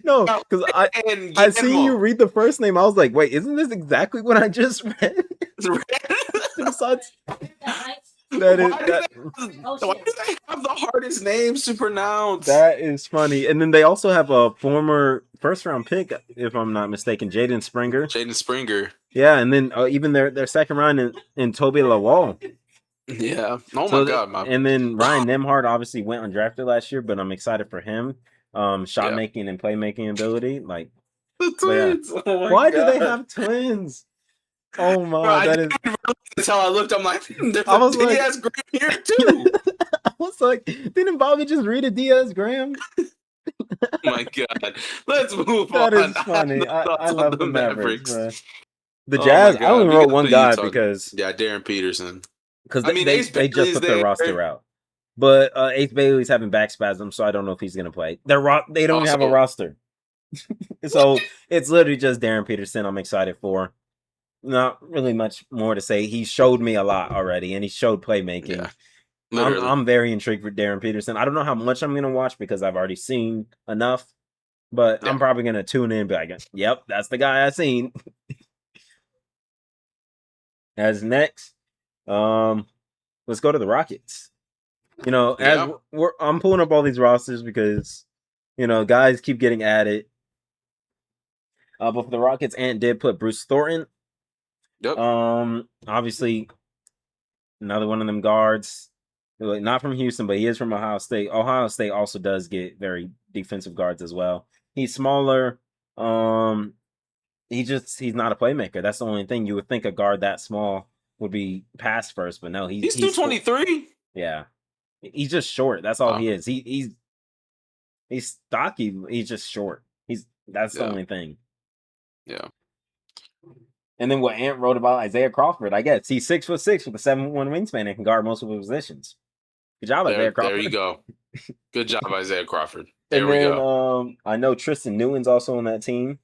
No, because I seen you read the first name. I was like, wait, isn't this exactly what I just read? Besides, Why do they have the hardest names to pronounce? That is funny. And then they also have a former first round pick, if I'm not mistaken, Jaden Springer. Jaden Springer. Yeah, and then even their second round in Toby Lawal. Yeah. Oh my god. And then Ryan Nimhard obviously went undrafted last year, but I'm excited for him. Shot making and playmaking ability, like the twins. Yeah. Oh Why do they have twins? Oh my, bro, that's how I looked. I'm like, there's I was Diaz Graham here too. I was like, didn't Bobby just read a Diaz Graham? Oh my god. Let's move on. That is funny. I love the Mavericks. The Jazz, I only wrote one guy because Darren Peterson. Because they just put their roster out. But Ace Bailey's having back spasms, so I don't know if he's gonna play. They don't have a roster. So it's literally just Darren Peterson I'm excited for. Not really much more to say. He showed me a lot already, and he showed playmaking. Yeah, I'm very intrigued for Darren Peterson. I don't know how much I'm gonna watch because I've already seen enough, but I'm probably gonna tune in and be like, yep, that's the guy I seen. As next, let's go to the Rockets. I'm pulling up all these rosters because guys keep getting added. But for the Rockets, Ant did put Bruce Thornton. Yep. Obviously, another one of them guards. Not from Houston, but he is from Ohio State. Ohio State also does get very defensive guards as well. He's smaller. He's not a playmaker. That's the only thing. You would think a guard that small would be pass first, but no, He's 223. Yeah, he's just short. That's all he is. He's stocky. He's just short. That's the only thing. Yeah. And then what Ant wrote about Isaiah Crawford, I guess he's 6'6" with a 7'1" wingspan and can guard multiple positions. Good job, Isaiah Crawford. There you go. Good job, Isaiah Crawford. There we go. I know Tristan Newton's also on that team.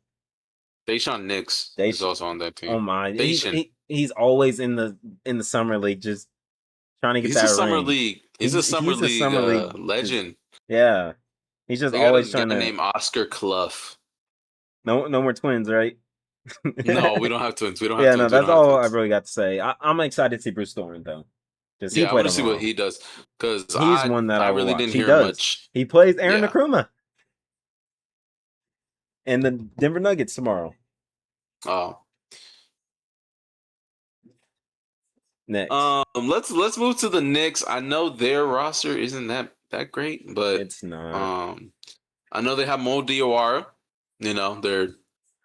Daishawn Nix is also on that team. Oh my! He's always in the summer league, just trying to get that ring. He's a summer league legend. Yeah, he's just always trying to name Oscar Clough. No more twins, right? No, we don't have twins. That's all I really got to say. I'm excited to see Bruce Thorne though. I want to see what he does because he's one that I really didn't hear much. He plays Aaron Nkrumah and the Denver Nuggets tomorrow. Oh. Next. Let's move to the Knicks. I know their roster isn't that great, but it's not. I know they have Mo Diawara, their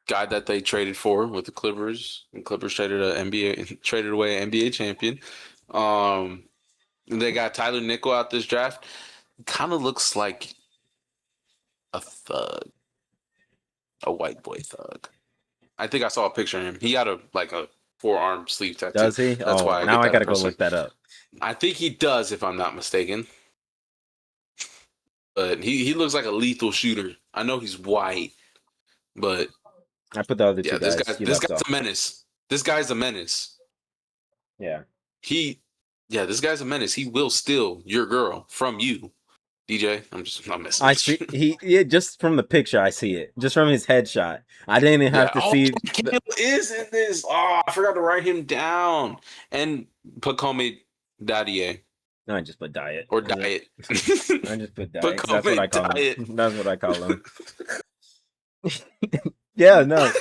guy that they traded for with the Clippers. And Clippers traded away an NBA champion. They got Tyler Nickel out this draft. Kind of looks like a thug. A white boy thug. I think I saw a picture of him. He got a forearm sleeve tattoo. Does he? That's why I gotta go look that up. I think he does, if I'm not mistaken. But he looks like a lethal shooter. I know he's white, but I put the other two guys. This guy's a menace. This guy's a menace. Yeah. This guy's a menace. He will steal your girl from you. DJ, I'm messing. I see. Just from the picture, I see it. Just from his headshot, I didn't even have to see. Kale is in this. Oh, I forgot to write him down. And Pacome Dadier. No, I just put diet or diet. I just put diet. That's what I call him. That's what I call him. Yeah, no,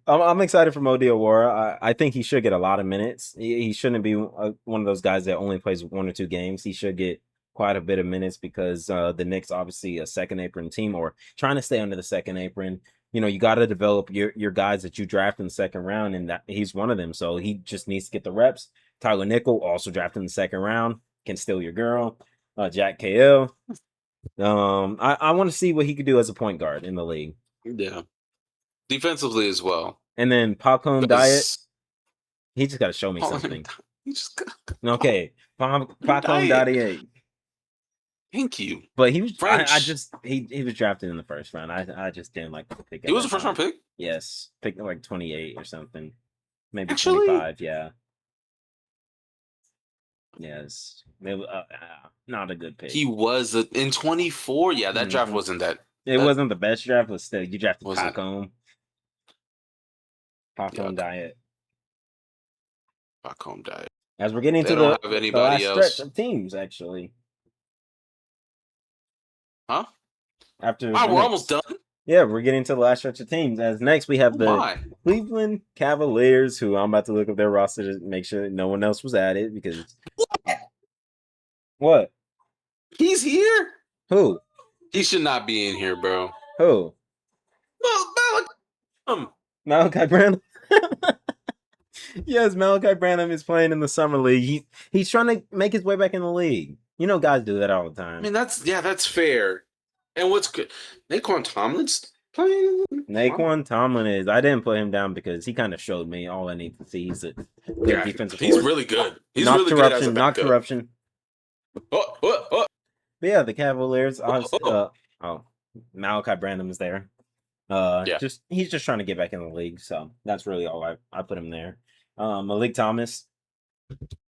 I'm excited for Mo Diawara. I think he should get a lot of minutes. He shouldn't be one of those guys that only plays 1 or 2 games. He should get quite a bit of minutes because the Knicks obviously a second apron team or trying to stay under the second apron. You got to develop your guys that you draft in the second round, and he's one of them. So he just needs to get the reps. Tyler Nickel, also drafted in the second round, can steal your girl. Jack KL. I want to see what he could do as a point guard in the league. Yeah, defensively as well. And then Popcorn Diet. He just got to show me something. Okay, Popcorn Diet. Thank you. But he was. He was drafted in the first round. I just didn't like to pick. He was a first round pick. Yes, picked like 28 or something, maybe 25. Yeah. Yes, not a good pick. He was in 24. Yeah, that draft wasn't that. It wasn't the best draft, but still, you drafted Popcorn Diet. Popcorn Diet. As we're getting to the last stretch of teams, actually. Huh? After we're almost done. Yeah, we're getting to the last stretch of teams. As next we have the Cleveland Cavaliers, who I'm about to look up their roster to make sure no one else was at it because. What? He's here. Who? He should not be in here, bro. Who? Malachi Branham. Yes, Malachi Branham is playing in the summer league. He's trying to make his way back in the league. Guys do that all the time. I mean, that's fair. And what's good? Naquan Tomlin's playing. Naquan Tomlin is. I didn't put him down because he kind of showed me all I need to see. He's a good defensive forward. He's really good. He's really good as a backup. Not corruption. But yeah, the Cavaliers. Malachi Branham is there. He's just trying to get back in the league, so that's really all I put him there. Malik Thomas,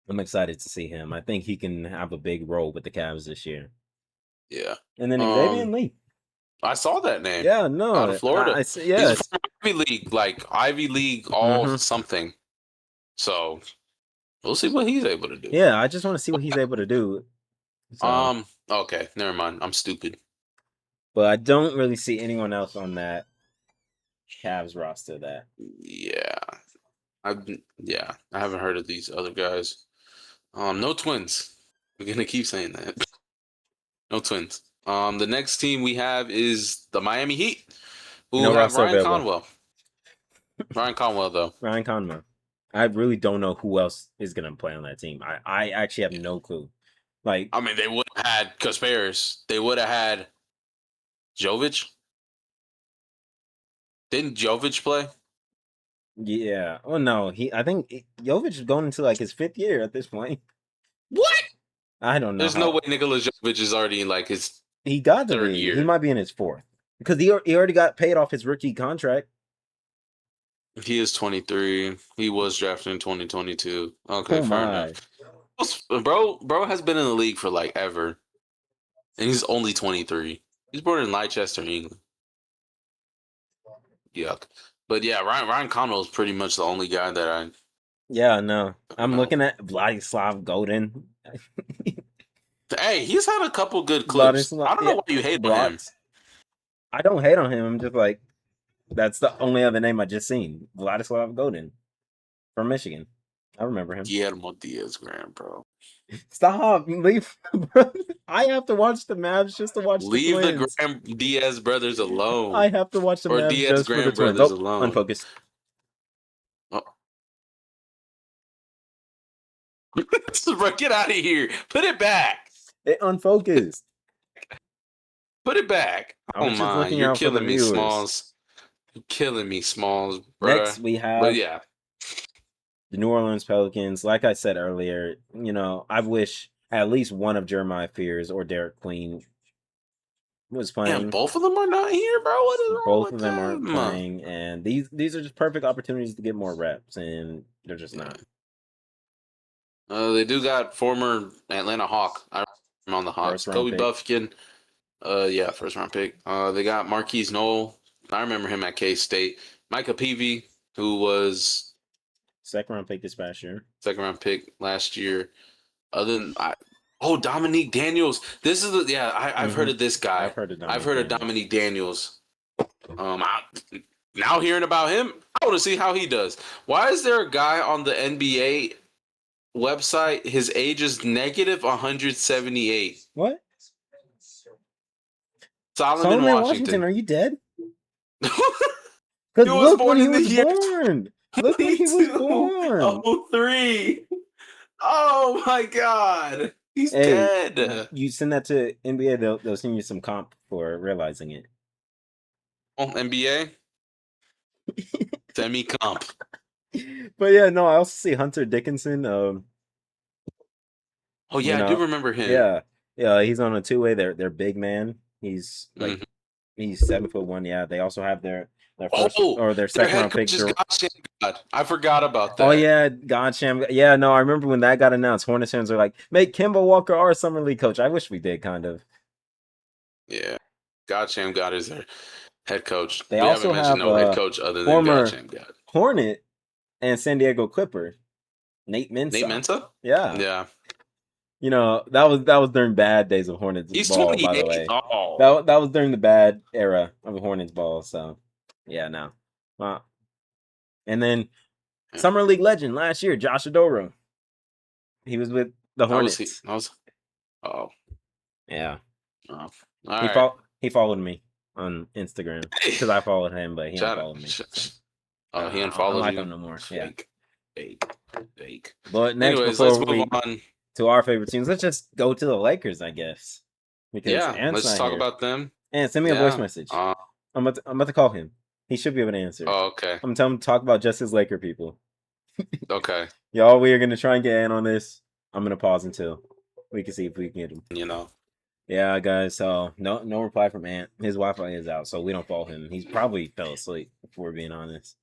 I'm excited to see him. I think he can have a big role with the Cavs this year. Yeah, and then Xavier Lee. I saw that name. Yeah, no, out of Florida. He's from Ivy League, all something. So we'll see what he's able to do. Yeah, I just want to see what he's able to do. So. Okay, never mind. I'm stupid. But I don't really see anyone else on that Cavs roster that. Yeah. I haven't heard of these other guys. No twins. We're gonna keep saying that. No Twins. The next team we have is the Miami Heat, who No have roster Ryan available. Conwell. Ryan Conwell, though. Ryan Conwell. I really don't know who else is gonna play on that team. I actually have no clue. Like, I mean, they would have had Kasparis. They would have had Jovic. Didn't Jovic play? yeah. Oh no, I think Jovic is going into like his 5th year at this point. What? I don't know There's no how way Nikola Jovic is already in like his he got to third be. year. He might be in his 4th because he already got paid off his rookie contract. He is 23. He was drafted in 2022. Okay, Oh fair my. enough. Bro has been in the league for like ever, and he's only 23. He's born in Leicester, England. Yuck. But yeah, Ryan Conwell is pretty much the only guy that I Yeah, no. I'm know. looking at Vladislav Godin. Hey, he's had a couple good clips. I don't know why you hate on him. I don't hate on him. I'm just like, that's the only other name I just seen. Vladislav Godin from Michigan. I remember him. Guillermo Diaz Graham, bro. Stop. Leave. I have to watch the Mavs just to watch Leave the the Twins. Graham Diaz brothers alone. I have to watch the or Mavs Diaz just for Graham the Twins. brothers Oh, alone. unfocused. Oh. Bro, get out of here. Put it back. It unfocused. Put it back. I Oh was just my, looking you're out for the killing me, viewers. Smalls. You're killing me, Smalls, bro. Next, we have But yeah, the New Orleans Pelicans. Like I said earlier, I wish at least one of Jeremiah Fears or Derek Queen was playing. damn, both of them are not here, bro. What is wrong Both with of them aren't them? playing, and these are just perfect opportunities to get more reps, and they're just not. They do got former Atlanta Hawk. I remember on the Hawks. First round Kobe pick. Buffkin. Yeah, first round pick. They got Marquise Knoll. I remember him at K-State. Micah Peavy, who was Second round pick this past year. second round pick last year. Other than Dominique Daniels. This is I've heard of this guy. I've heard of Dominique Daniels. Now hearing about him, I want to see how he does. Why is there a guy on the NBA website? His age is negative 178. What? Solomon Washington. Are you dead? Because look when he was born. Look when he was born. Oh, 3. Oh my God. He's dead. You send that to NBA, they'll send you some comp for realizing it. Oh, NBA? Send me comp. But yeah, no, I also see Hunter Dickinson. Oh yeah, I do remember him. Yeah, he's on a 2-way. They're big man. He's like he's 7'1". Yeah, they also have their first or their second round pick. God, I forgot about that. Oh yeah, Godsham. Yeah, no, I remember when that got announced. Hornets fans are like, make Kemba Walker our summer league coach. I wish we did, kind of. Yeah, Godsham God is their head coach. They also have no head coach other than former Godsham God. Hornet and San Diego Clipper, Nate Mensah. Nate Mensah? Yeah. That was during bad days of Hornets ball, 28. by the way. Oh. That was during the bad era of the Hornets ball. So, yeah, no. And then Summer League legend last year, Josh Adoro. He was with the Hornets. Oh. Yeah. Oh. All right. He followed me on Instagram because I followed him, but he unfollowed me. Oh, he unfollowed you? I like him no more. Fake. But next, anyways, let's move on to our favorite teams. Let's just go to the Lakers, I guess. Because let's talk about them. And send me a voice message. I'm about to call him. He should be able to answer. Oh, okay. I'm telling him to talk about just his Laker people. Okay. Y'all, we are going to try and get in on this. I'm going to pause until we can see if we can get him. Yeah, guys. So no reply from Ant. His Wi-Fi is out, so we don't follow him. He's probably fell asleep, if we're being honest.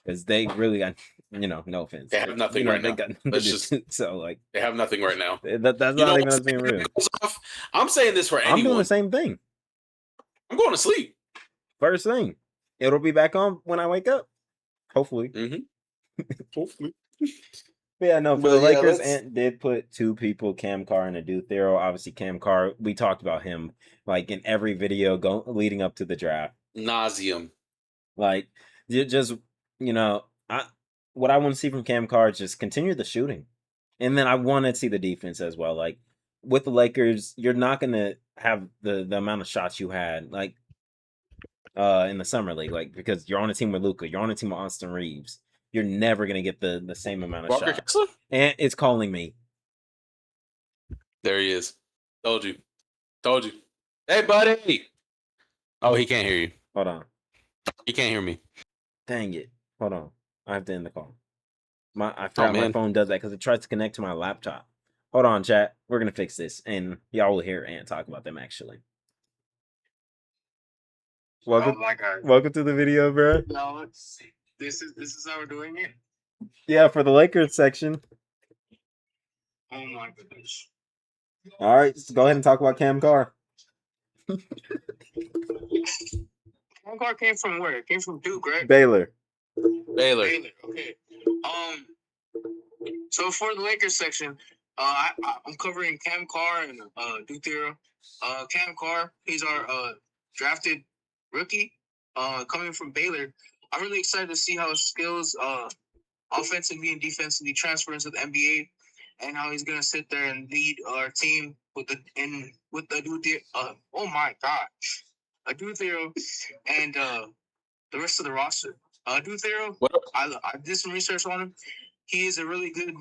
Because they really got, no offense. They have nothing right now. They have nothing right now. That's not even us being real. I'm saying this for anyone. I'm doing the same thing. I'm going to sleep. First thing. It'll be back on when I wake up. Hopefully. Mm-hmm. Hopefully. But yeah, no, for the Lakers, Ant did put 2 people, Cam Carr and Adu Thero. Obviously, Cam Carr, we talked about him like in every video leading up to the draft. Nauseum. Like, just, what I want to see from Cam Carr is just continue the shooting. And then I want to see the defense as well. Like, with the Lakers, you're not gonna have the amount of shots you had like in the summer league, like because you're on a team with Luka, you're on a team with Austin Reeves. You're never gonna get the same amount of Walker shots. Kessler? And it's calling me. There he is. Told you. Told you. Hey, buddy. Oh, he can't hear you. Hold on. He can't hear me. Dang it. Hold on. I have to end the call. I Oh, forgot my man. phone does that because it tries to connect to my laptop. Hold on, chat. We're gonna fix this, and y'all will hear Ant talk about them actually. Welcome, Oh my god. welcome to the video, bro. No, this is how we're doing it. Yeah, for the Lakers section. Oh my goodness. All right, so go ahead and talk about Cam Carr. One car came from where? It came from Duke, right? Baylor. Baylor. Baylor. Okay. So for the Lakers section, I'm covering Cam Carr and Duke Theorem. Cam Carr, he's our drafted rookie, coming from Baylor. I'm really excited to see how his skills, offensively and defensively, transfer into the NBA, and how he's gonna sit there and lead our team with the Duke Theorem. Oh my gosh, a Duke Theorem and the rest of the roster. Duke Theorem, I did some research on him. He is a really good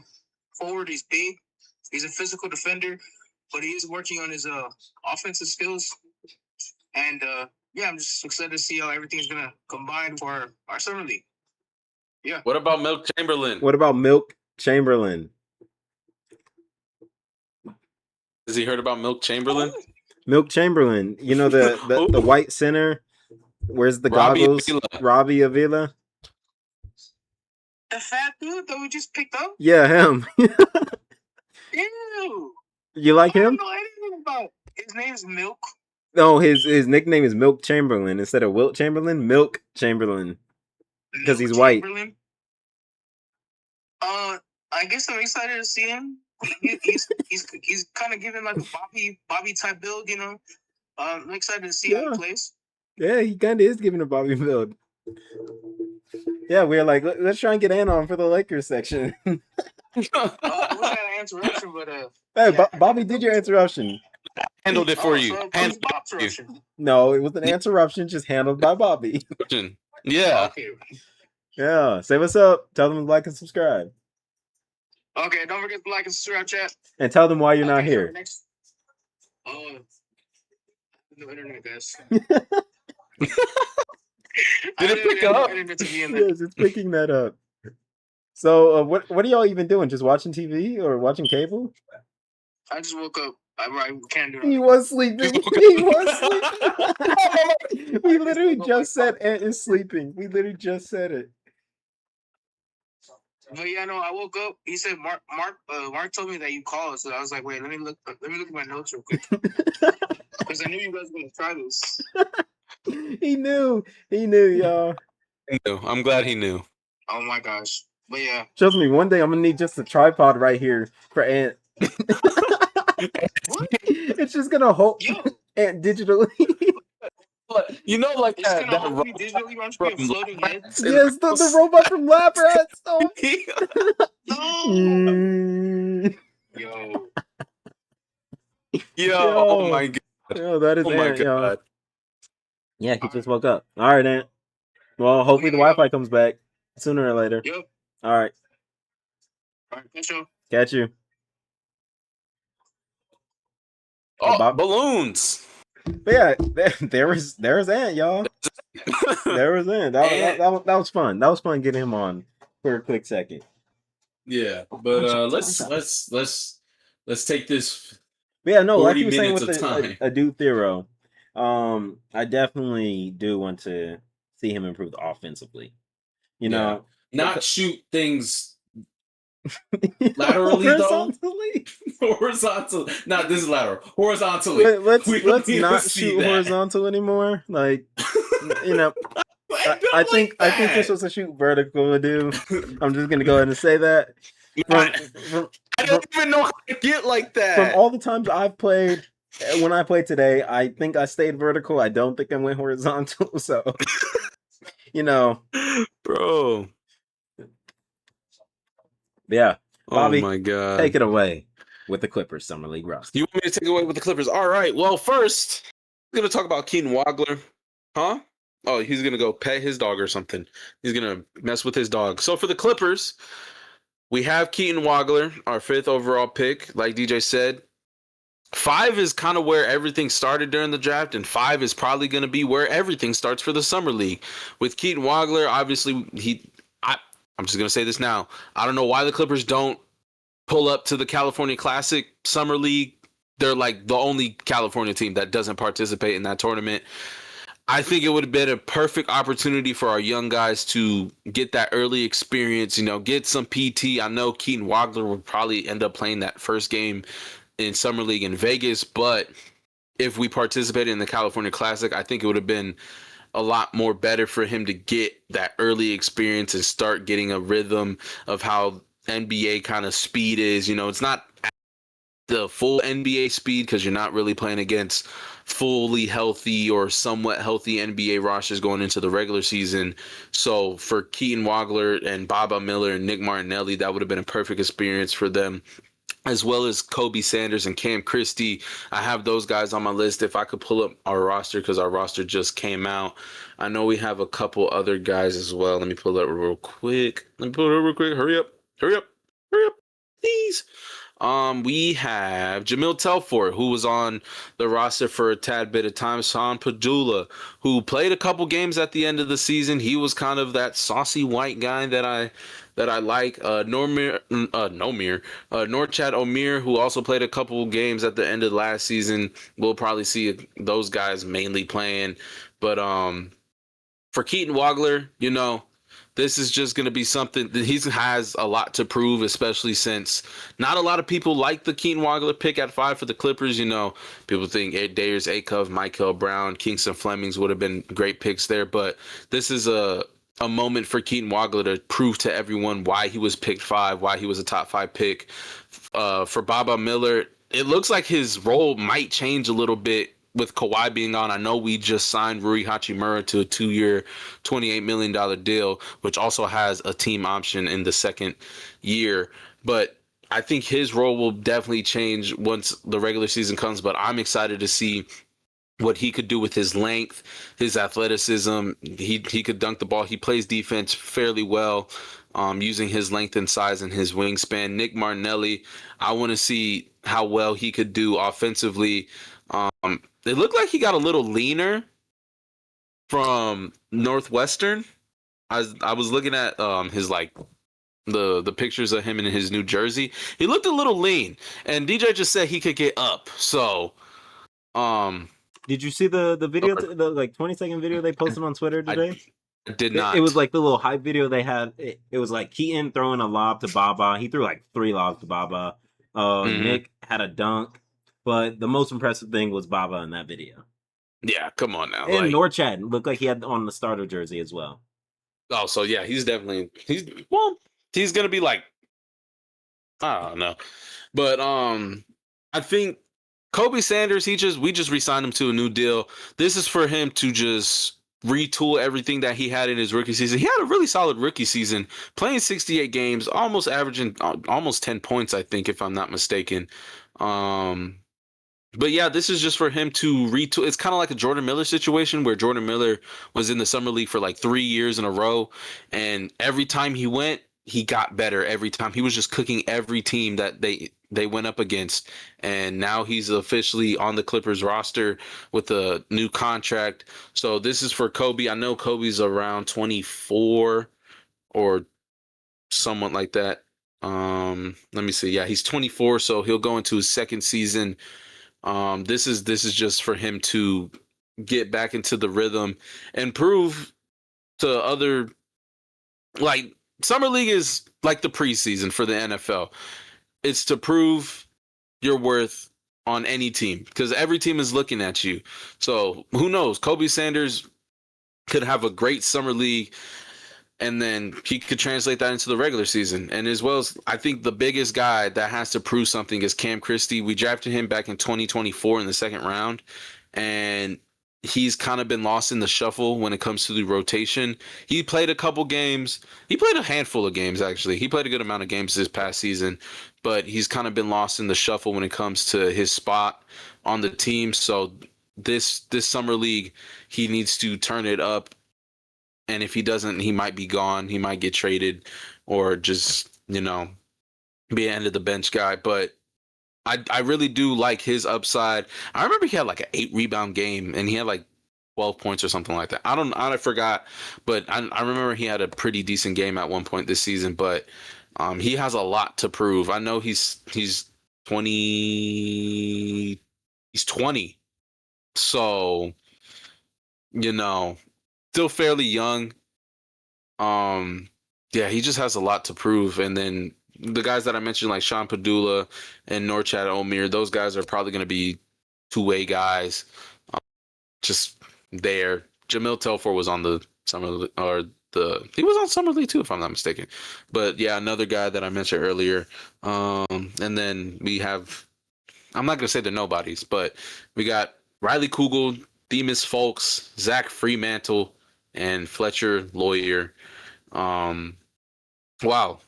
forward. He's big. He's a physical defender, but he is working on his offensive skills. And yeah, I'm just excited to see how everything's gonna combine for our summer league. Yeah. What about Milk Chamberlain? What about Milk Chamberlain? Has he heard about Milk Chamberlain? Milk Chamberlain. You know the white center. Where's the Robbie goggles? Avila. Robbie Avila. The fat dude that we just picked up? Yeah, him. Ew. You like I him? don't know anything about. His name's Milk. No, his nickname is Milk Chamberlain instead of Wilt Chamberlain. Milk Chamberlain because he's white. Chamberlain. I guess I'm excited to see him. He's kind of giving like a Bobby type build, you know. I'm excited to see how he plays. Yeah, he kind of is giving a Bobby build. Yeah, we're like, let's try and get Ant on for the Lakers section. It wasn't an interruption, but Hey, yeah. Bobby did your interruption. Handled it for you. So Handled Bob's it for interruption. No, it was an interruption just handled by Bobby. you. Yeah. Okay. Yeah, say what's up. Tell them to like and subscribe. Okay, don't forget to like and subscribe, chat. And tell them why you're not here. So next, no internet, guys. Did it pick up? Yes, it's picking that up. So, what are y'all even doing? Just watching TV or watching cable? I just woke up. I can't do it. He was sleeping. He was sleeping. We literally just said Ant is sleeping. We literally just said it. But yeah, no, I woke up. He said Mark told me that you called, so I was like, wait, let me look at my notes real quick. Because I knew you guys were gonna try this. He knew, y'all. I'm glad he knew. Oh my gosh. But yeah. Trust me, one day I'm gonna need just a tripod right here for Ant. What? It's just gonna hold Ant digitally. You know, like it's that robot digitally runs from floating head. Yes, the robot from Lab Rats. Oh. No. Yo, oh my god. Yo, that is Oh my Ant, god. y'all. Yeah, he just woke up. All right, Ant. Well, hopefully the Wi-Fi comes back sooner or later. Yep. All right. All right, catch you. Catch you. Oh, balloons. But yeah, there was Ant, y'all. There was Ant. That was fun. That was fun getting him on for a quick second. Yeah, but let's take this. But yeah, no, like 40 you were saying minutes with of time. a Duke Thero, I definitely do want to see him improve offensively. You know, not shoot things laterally horizontally. Horizontal. Not this is lateral. Horizontally. Let's not shoot horizontal anymore. Like, you know, I think you're supposed to shoot vertical, dude. I'm just gonna go ahead and say that. I don't even know how to get like that. From all the times I've played, when I played today, I think I stayed vertical. I don't think I went horizontal. So, you know, bro. Yeah, Bobby. Oh my god. Take it away. with the Clippers Summer League roster. You want me to take away with the Clippers? All right. Well, first, I'm going to talk about Keaton Wagler. Huh? Oh, he's going to go pet his dog or something. He's going to mess with his dog. So for the Clippers, we have Keaton Wagler, our 5th overall pick. Like DJ said, 5 is kind of where everything started during the draft, and 5 is probably going to be where everything starts for the Summer League. With Keaton Wagler, obviously, I'm just going to say this now. I don't know why the Clippers don't pull up to the California Classic Summer League. They're like the only California team that doesn't participate in that tournament. I think it would have been a perfect opportunity for our young guys to get that early experience, get some PT. I know Keaton Wagler would probably end up playing that first game in Summer League in Vegas, but if we participated in the California Classic, I think it would have been a lot more better for him to get that early experience and start getting a rhythm of how NBA kind of speed is. It's not the full NBA speed because you're not really playing against fully healthy or somewhat healthy NBA rosters going into the regular season. So for Keaton Wagler and Baba Miller and Nick Martinelli, that would have been a perfect experience for them, as well as Kobe Sanders and Cam Christie. I have those guys on my list if I could pull up our roster because our roster just came out. I know we have a couple other guys as well. Let me pull it up real quick. Hurry up, please. We have Jamil Telfort, who was on the roster for a tad bit of time. San Padula, who played a couple games at the end of the season. He was kind of that saucy white guy that I like. Norchad Omir, who also played a couple games at the end of last season. We'll probably see those guys mainly playing. But for Keaton Wagler, this is just going to be something that he has a lot to prove, especially since not a lot of people like the Keaton Wagler pick at 5 for the Clippers. People think Darius Akov, Michael Brown, Kingston Flemings would have been great picks there. But this is a moment for Keaton Wagler to prove to everyone why he was picked 5, why he was a top 5 pick. For Baba Miller, it looks like his role might change a little bit with Kawhi being on. I know we just signed Rui Hachimura to a 2-year, $28 million deal, which also has a team option in the second year. But I think his role will definitely change once the regular season comes. But I'm excited to see what he could do with his length, his athleticism. He could dunk the ball. He plays defense fairly well, using his length and size and his wingspan. Nick Martinelli, I want to see how well he could do offensively. It looked like he got a little leaner from Northwestern. I was looking at his the pictures of him in his new jersey. He looked a little lean, and DJ just said he could get up. So, did you see the video, the 20-second video they posted on Twitter today? I did not. It was like the little hype video they had. It was like Keaton throwing a lob to Baba. He threw like 3 lobs to Baba. Nick had a dunk. But the most impressive thing was Baba in that video. Yeah, come on now. And Norchad looked like he had on the starter jersey as well. Oh, so yeah, he's gonna be like, I don't know. But I think Kobe Sanders, we just re-signed him to a new deal. This is for him to just retool everything that he had in his rookie season. He had a really solid rookie season, playing 68 games, almost averaging almost 10 points, I think, if I'm not mistaken. But yeah, this is just for him to retool. It's kind of like a Jordan Miller situation where Jordan Miller was in the summer league for like 3 years in a row. And every time he went, he got better every time. He was just cooking every team that they went up against. And now he's officially on the Clippers roster with a new contract. So this is for Kobe. I know Kobe's around 24 or somewhat like that. Let me see. Yeah, he's 24, so he'll go into his second season. This is just for him to get back into the rhythm and prove to other, like, Summer League is like the preseason for the NFL. It's to prove your worth on any team because every team is looking at you. So who knows? Kobe Sanders could have a great Summer League and then he could translate that into the regular season. And as well as, I think the biggest guy that has to prove something is Cam Christie. We drafted him back in 2024 in the second round. And he's kind of been lost in the shuffle when it comes to the rotation. He played a couple games. He played a handful of games, actually. He played a good amount of games this past season, but he's kind of been lost in the shuffle when it comes to his spot on the team. So this summer league, he needs to turn it up. And if he doesn't, he might be gone. He might get traded or just, be an end of the bench guy. But I really do like his upside. I remember he had like an 8 rebound game and he had like 12 points or something like that. I forgot, but I remember he had a pretty decent game at one point this season. But he has a lot to prove. I know he's 20. He's 20, so still fairly young. Yeah, he just has a lot to prove. And then the guys that I mentioned, like Sean Padula and Norchad Omir, those guys are probably going to be two-way guys. Just there. Jamil Telfor was on the he was on Summer League too, if I'm not mistaken. But yeah, another guy that I mentioned earlier. And then we have, I'm not gonna say they're nobodies, but we got Riley Kugel, Demas Folks, Zach Freemantle, and Fletcher Lawyer. Wow.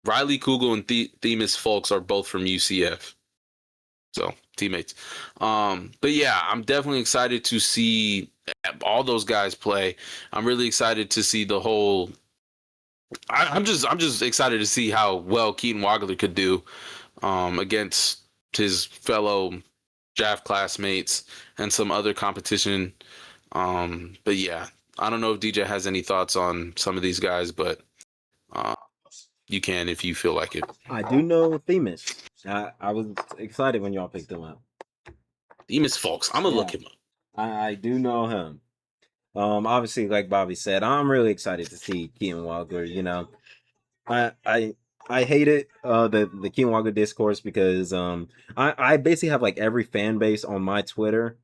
Riley Kugel and Themis Folks are both from UCF. So, teammates. But yeah, I'm definitely excited to see all those guys play. I'm really excited to see the whole I'm just excited to see how well Keaton Wagler could do against his fellow draft classmates and some other competition. But yeah, I don't know if DJ has any thoughts on some of these guys, but you can if you feel like it. I do know Themis. I was excited when y'all picked him up. Themis Folks, I'm gonna look him up. I do know him. Obviously, like Bobby said, I'm really excited to see Keaton Walker. I hated the Keaton Walker discourse because I basically have like every fan base on my Twitter,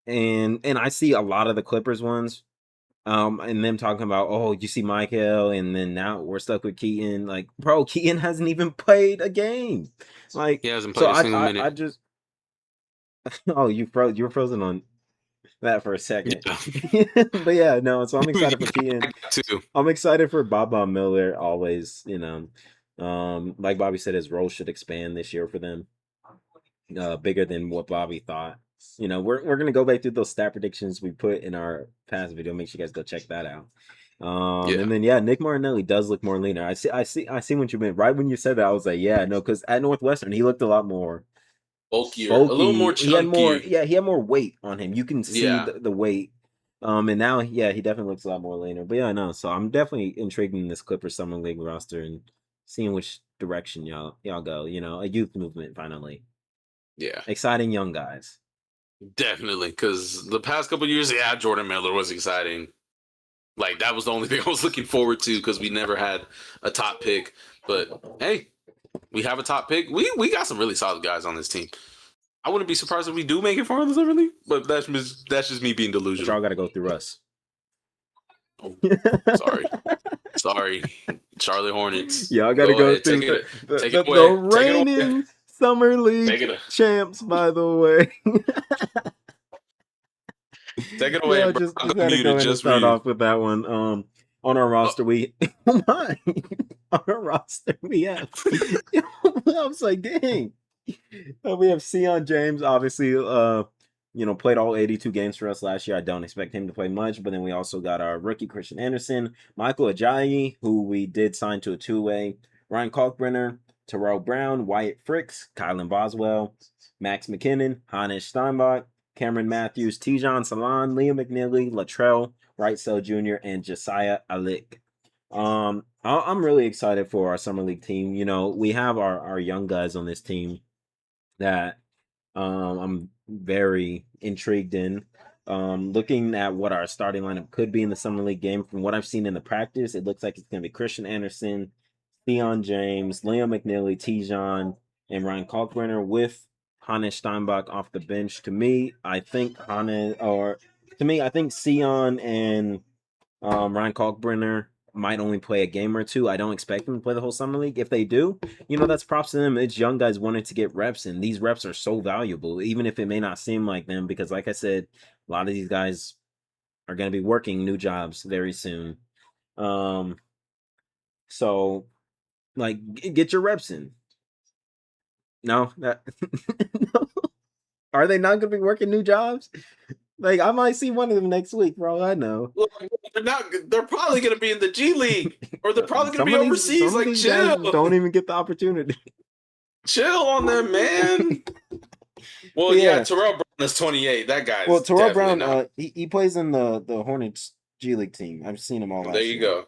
and I see a lot of the Clippers ones. And them talking about, oh, you see Michael, and then now we're stuck with Keaton. Like, bro, Keaton hasn't even played a game. Like, he hasn't played a single minute. I just, oh, you were frozen on that for a second. Yeah. But yeah, no. So I'm excited for Keaton. Too. I'm excited for Bob Miller. Always, like Bobby said, his role should expand this year for them. Bigger than what Bobby thought. We're gonna go back through those stat predictions we put in our past video. Make sure you guys go check that out. And then Nick Martinelli does look more leaner. I see what you meant. Right when you said that, I was like, yeah, no, because at Northwestern he looked a lot more bulkier, a little more chunky. He had more weight on him. You can see the weight. And now, he definitely looks a lot more leaner. But yeah, no. So I'm definitely intrigued in this Clippers Summer League roster and seeing which direction y'all go. A youth movement finally. Yeah, exciting young guys. Definitely, because the past couple of years, Jordan Miller was exciting. Like, that was the only thing I was looking forward to because we never had a top pick. But hey, we have a top pick. We got some really solid guys on this team. I wouldn't be surprised if we do make it far in the Summer League, but that's just me being delusional. But y'all got to go through us. Oh, sorry, Charlotte Hornets. Y'all got to go through the reigning Summer League champs, by the way. Take it away. Yeah, just had to go and start off with that one. On our roster, we on our roster we have. I was like, dang. We have Sion James, obviously. Played all 82 games for us last year. I don't expect him to play much, but then we also got our rookie Christian Anderson, Michael Ajayi, who we did sign to a two-way, Ryan Kalkbrenner, Terrell Brown, Wyatt Fricks, Kylan Boswell, Max McKinnon, Hannes Steinbach, Cameron Matthews, Tijon Salon, Liam McNeely, Latrell, Wrightsell Jr., and Josiah Alick. I'm really excited for our Summer League team. We have our young guys on this team that I'm very intrigued in. Looking at what our starting lineup could be in the Summer League game, from what I've seen in the practice, it looks like it's going to be Christian Anderson, Theon James, Liam McNeely, Tijon, and Ryan Kalkbrenner with Hannes Steinbach off the bench. To me, I think Sion and Ryan Kalkbrenner might only play a game or two. I don't expect them to play the whole Summer League. If they do, that's props to them. It's young guys wanting to get reps, and these reps are so valuable, even if it may not seem like them, because like I said, A lot of these guys are going to be working new jobs very soon. So like get your reps in. No, that no. Are they not going to be working new jobs? Like I might see one of them next week, bro. I know. Look, they're not. They're probably going to be in the G League, or they're probably going to be overseas. Some of Like, these guys chill, don't even get the opportunity. chill on them, man. Well, But yeah, yeah. Terrell Brown is 28. That Well, guy's Terrell definitely Brown, not. he plays in the Hornets G League team. I've seen him all There last you year. go.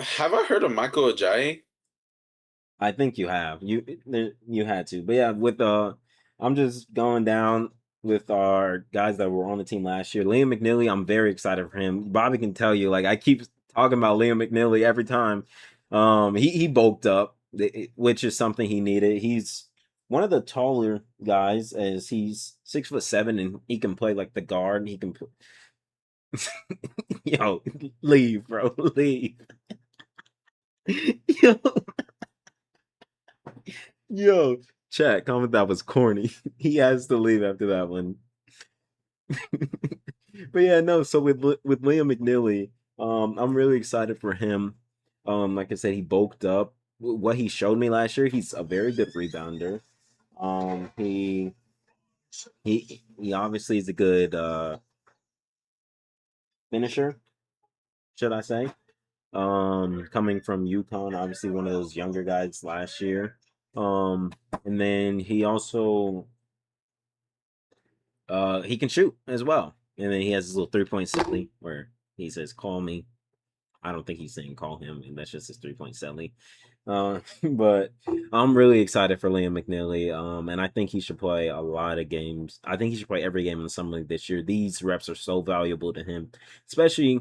Have I heard of Michael Ajayi? I think you have. You had to. But yeah, with I'm just going down with our guys that were on the team last year. Liam McNeely, I'm very excited for him. Bobby can tell you, like I keep talking about Liam McNeely every time. He bulked up, which is something he needed. He's one of the taller guys, as he's 6'7" and he can play like the guard. He can yo, leave, bro. Leave. Yo, yo, chat, comment that was corny. He has to leave after that one. But yeah, no, so with Liam McNeely, I'm really excited for him. Like I said, he bulked up. What he showed me last year, he's a very good rebounder. He he obviously is a good finisher, should I say? Coming from UConn, obviously one of those younger guys last year. Um, and then he also he can shoot as well. And then he has his little 3-point silly where he says, "Call me." I don't think he's saying call him, and that's just his 3-point silly. But I'm really excited for Liam McNeely. And I think he should play a lot of games. I think he should play every game in the summer league this year. These reps are so valuable to him, especially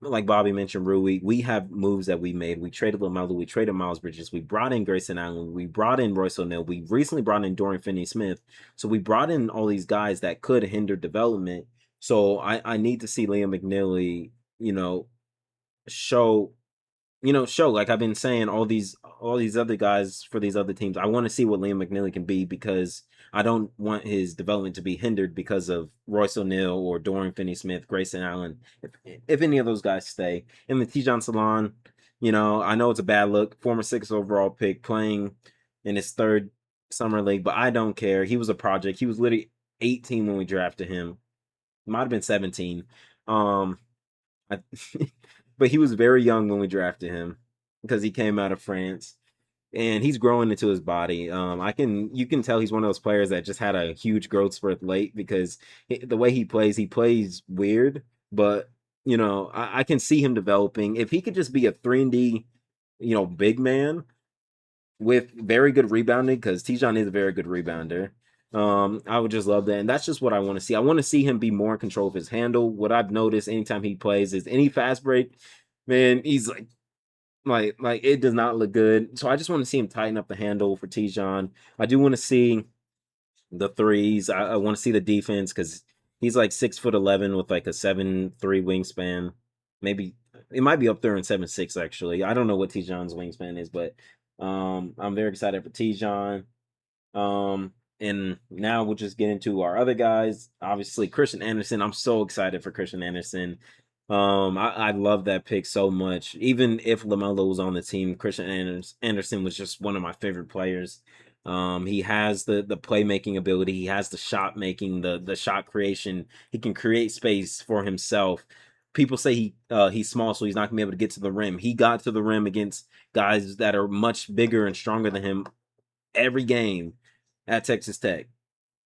like Bobby mentioned, Rui. We have moves that we made. We traded LaMelo, we traded Miles Bridges, we brought in Grayson Allen, we brought in Royce O'Neal, we recently brought in Dorian Finney-Smith. So we brought in all these guys that could hinder development. So I need to see Liam McNeely, show show like I've been saying, all these other guys for these other teams. I want to see what Liam McNeely can be, because I don't want his development to be hindered because of Royce O'Neal or Dorian Finney-Smith, Grayson Allen. If any of those guys stay, and the Tijon Salon, I know it's a bad look. Former 6th overall pick playing in his third summer league, but I don't care. He was a project. He was literally 18 when we drafted him. Might have been 17. Um, I, but he was very young when we drafted him because he came out of France, and he's growing into his body. You can tell he's one of those players that just had a huge growth spurt late, because the way he plays weird, but I can see him developing. If he could just be a 3-and-D, big man with very good rebounding, because Tijon is a very good rebounder. I would just love that, and that's just what I want to see. I want to see him be more in control of his handle. What I've noticed anytime he plays is any fast break, man, he's like it does not look good. So I just want to see him tighten up the handle for Tijon. I do want to see the threes. I want to see the defense, because he's like 6'11" with like a 7'3" wingspan. Maybe it might be up there in 7'6" actually. I don't know what Tijon's wingspan is, but I'm very excited for Tijon. And now we'll just get into our other guys. Obviously, Christian Anderson. I'm so excited for Christian Anderson. I love that pick so much. Even if LaMelo was on the team, Christian Anderson was just one of my favorite players. He has the playmaking ability. He has the shot making, the shot creation. He can create space for himself. People say he's small, so he's not gonna be able to get to the rim. He got to the rim against guys that are much bigger and stronger than him every game at Texas Tech.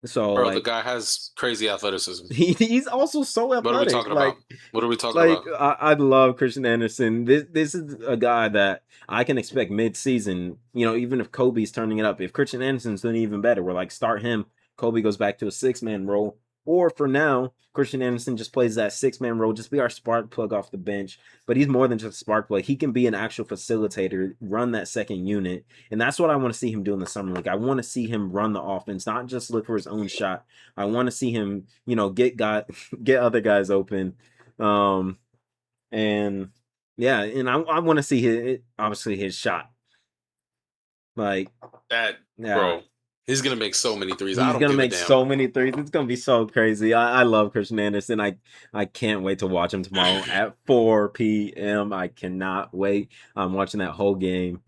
So Bro, the like guy has crazy athleticism. he's also so What are we athletic. talking about? What are we talking Like about? I love Christian Anderson. This is a guy that I can expect mid-season. Even if Kobe's turning it up, if Christian Anderson's doing even better, we're like start him. Kobe goes back to a 6-man role. Or for now, Christian Anderson just plays that 6-man role, just be our spark plug off the bench. But he's more than just a spark plug. He can be an actual facilitator, run that second unit. And that's what I want to see him do in the summer league. I want to see him run the offense, not just look for his own shot. I want to see him, get get other guys open. And yeah, and I want to see obviously his shot. Like, That, yeah, bro. He's gonna make so many threes. He's I don't gonna give a make damn. so many threes. It's gonna be so crazy. I love Christian Anderson. I can't wait to watch him tomorrow at 4 p.m. I cannot wait. I'm watching that whole game.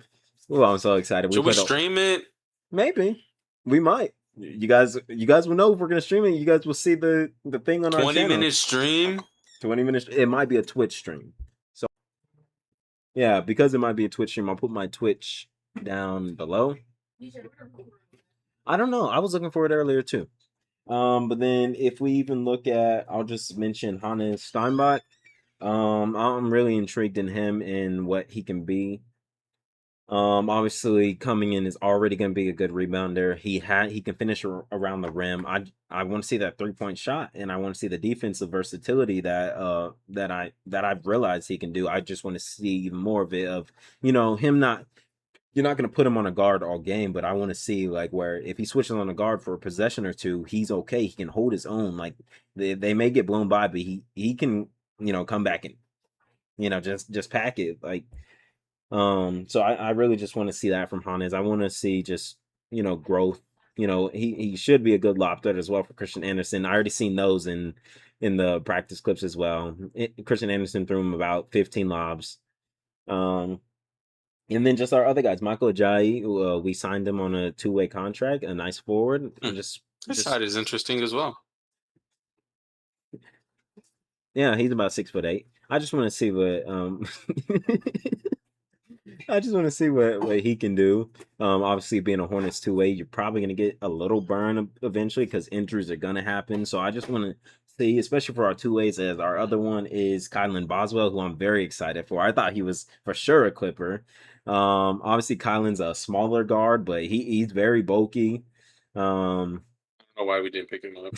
Oh, I'm so excited. Should we stream it? Maybe we might. You guys will know if we're gonna stream it. You guys will see the thing on our 20 channel. minute stream. 20 minutes. It might be a Twitch stream. So yeah, because it might be a Twitch stream, I'll put my Twitch down below. I don't know. I was looking for it earlier too. But then if we even look at, I'll just mention Hannes Steinbach. I'm really intrigued in him and what he can be. Obviously coming in is already going to be a good rebounder. He can finish around the rim. I want to see that 3-point shot, and I want to see the defensive versatility that I've realized he can do. I just want to see even more of it. Of him not. You're not going to put him on a guard all game, but I want to see like where if he switches on a guard for a possession or two, he's okay. He can hold his own. Like they may get blown by, but he can come back and just pack it like. So I really just want to see that from Hannes. I want to see just growth. He should be a good lob threat as well for Christian Anderson. I already seen those in the practice clips as well. Christian Anderson threw him about 15 lobs. And then just our other guys, Michael Ajayi, we signed him on a 2-way contract, a nice forward. His side is interesting as well. Yeah, he's about 6'8". I just want to see what I just want to see what he can do. Obviously being a Hornets 2-way, you're probably gonna get a little burn eventually because injuries are gonna happen. So I just want to see, especially for our 2-ways, as our other one is Kylan Boswell, who I'm very excited for. I thought he was for sure a Clipper. Obviously Kylan's a smaller guard, but he's very bulky. I don't know why we didn't pick him up.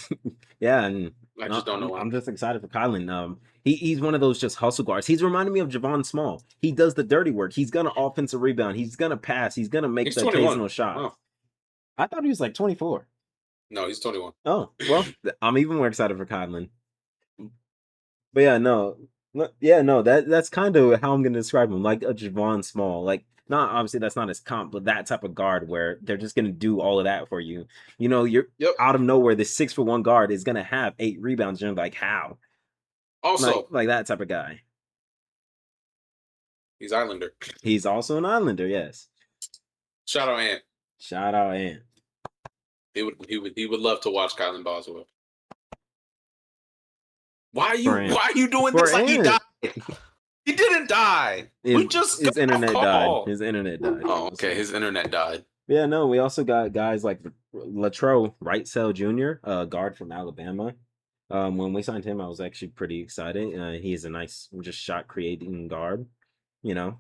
Yeah, and I just don't know why. I'm just excited for Kylan. He's one of those just hustle guards. He's reminding me of Javon Small. He does the dirty work. He's gonna offensive rebound. He's gonna pass. He's gonna make the occasional shot. Wow. I thought he was like 24. No, he's 21. Oh, well, I'm even more excited for Kylan. But that's kind of how I'm gonna describe him, like a Javon Small. Like, not obviously that's not his comp, but that type of guard where they're just gonna do all of that for you. You're out of nowhere. This 6'1" guard is gonna have 8 rebounds. And you're like, how? Also, like that type of guy. He's Islander. He's also an Islander. Yes. Shout out Ant. Shout out Ant. He would love to watch Kylan Boswell. Why are you doing this like he died? He didn't die. His internet died. His internet died. Oh, okay. His internet died. Yeah, no, we also got guys like Latrobe Wrightsell Jr., guard from Alabama. When we signed him, I was actually pretty excited. He's a nice, just shot creating guard.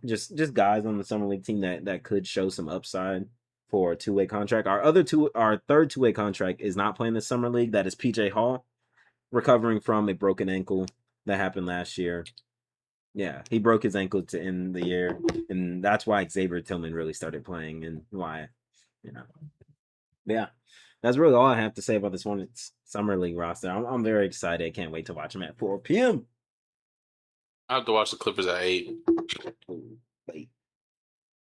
Just guys on the summer league team that could show some upside for a 2-way contract. Our third 2-way contract is not playing the summer league. That is PJ Hall, recovering from a broken ankle that happened last year. Yeah, he broke his ankle to end the year, and that's why Xavier Tillman really started playing, and why, yeah, that's really all I have to say about this one summer league roster. I'm very excited. Can't wait to watch them at 4 p.m. I have to watch the Clippers at 8.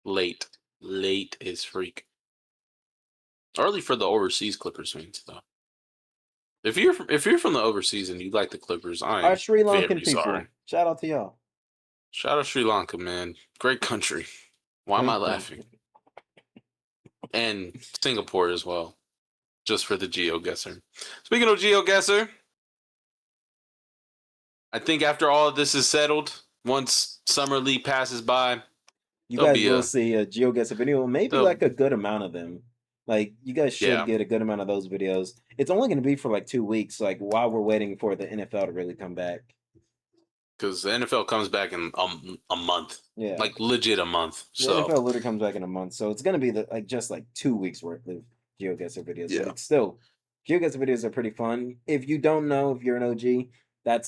Late is freak. Early for the overseas Clippers fans, though. If you're from the overseas and you like the Clippers, our Sri Lankan people. Sorry. Shout out to y'all. Shout out Sri Lanka, man. Great country. Why am I laughing? And Singapore as well. Just for the GeoGuessr. Speaking of GeoGuessr, I think after all of this is settled, once Summer League passes by, you guys will see a GeoGuessr video, maybe like a good amount of them. Like, you guys should get a good amount of those videos. It's only going to be for like 2 weeks, like while we're waiting for the NFL to really come back. Because the NFL comes back in a month. Yeah. Like legit a month. The NFL literally comes back in a month. So it's going to be just 2 weeks worth of GeoGuessr videos. Yeah. But still, GeoGuessr videos are pretty fun. If you don't know, if you're an OG, that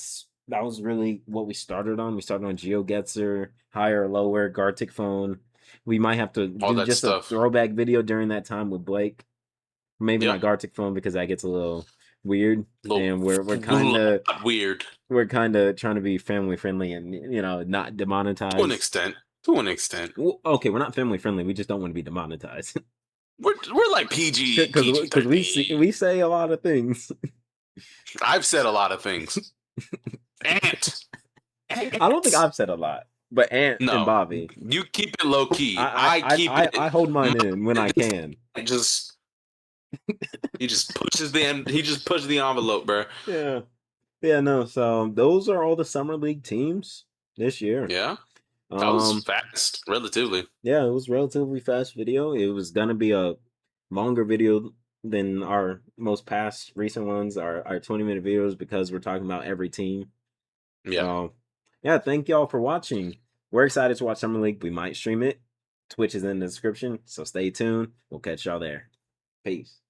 was really what we started on. We started on GeoGuessr, higher or lower, Gartic phone. We might have to do just a throwback video during that time with Blake. Maybe not Gartic phone because that gets a little weird. And we're kind of weird. We're kind of trying to be family friendly and not demonetized. To an extent. Well, okay, we're not family friendly. We just don't want to be demonetized. We're like PG because we say a lot of things. I've said a lot of things. Ant. I don't think I've said a lot, but Ant and Bobby. You keep it low key. I hold mine in when I can. He just pushes the envelope, bro. Yeah, no. So those are all the summer league teams this year. Yeah, that was fast, relatively. Yeah, it was relatively fast video. It was gonna be a longer video than our most past recent ones, our 20-minute videos, because we're talking about every team. Yeah. So, yeah, thank y'all for watching. We're excited to watch Summer League. We might stream it. Twitch is in the description, so stay tuned. We'll catch y'all there. Peace.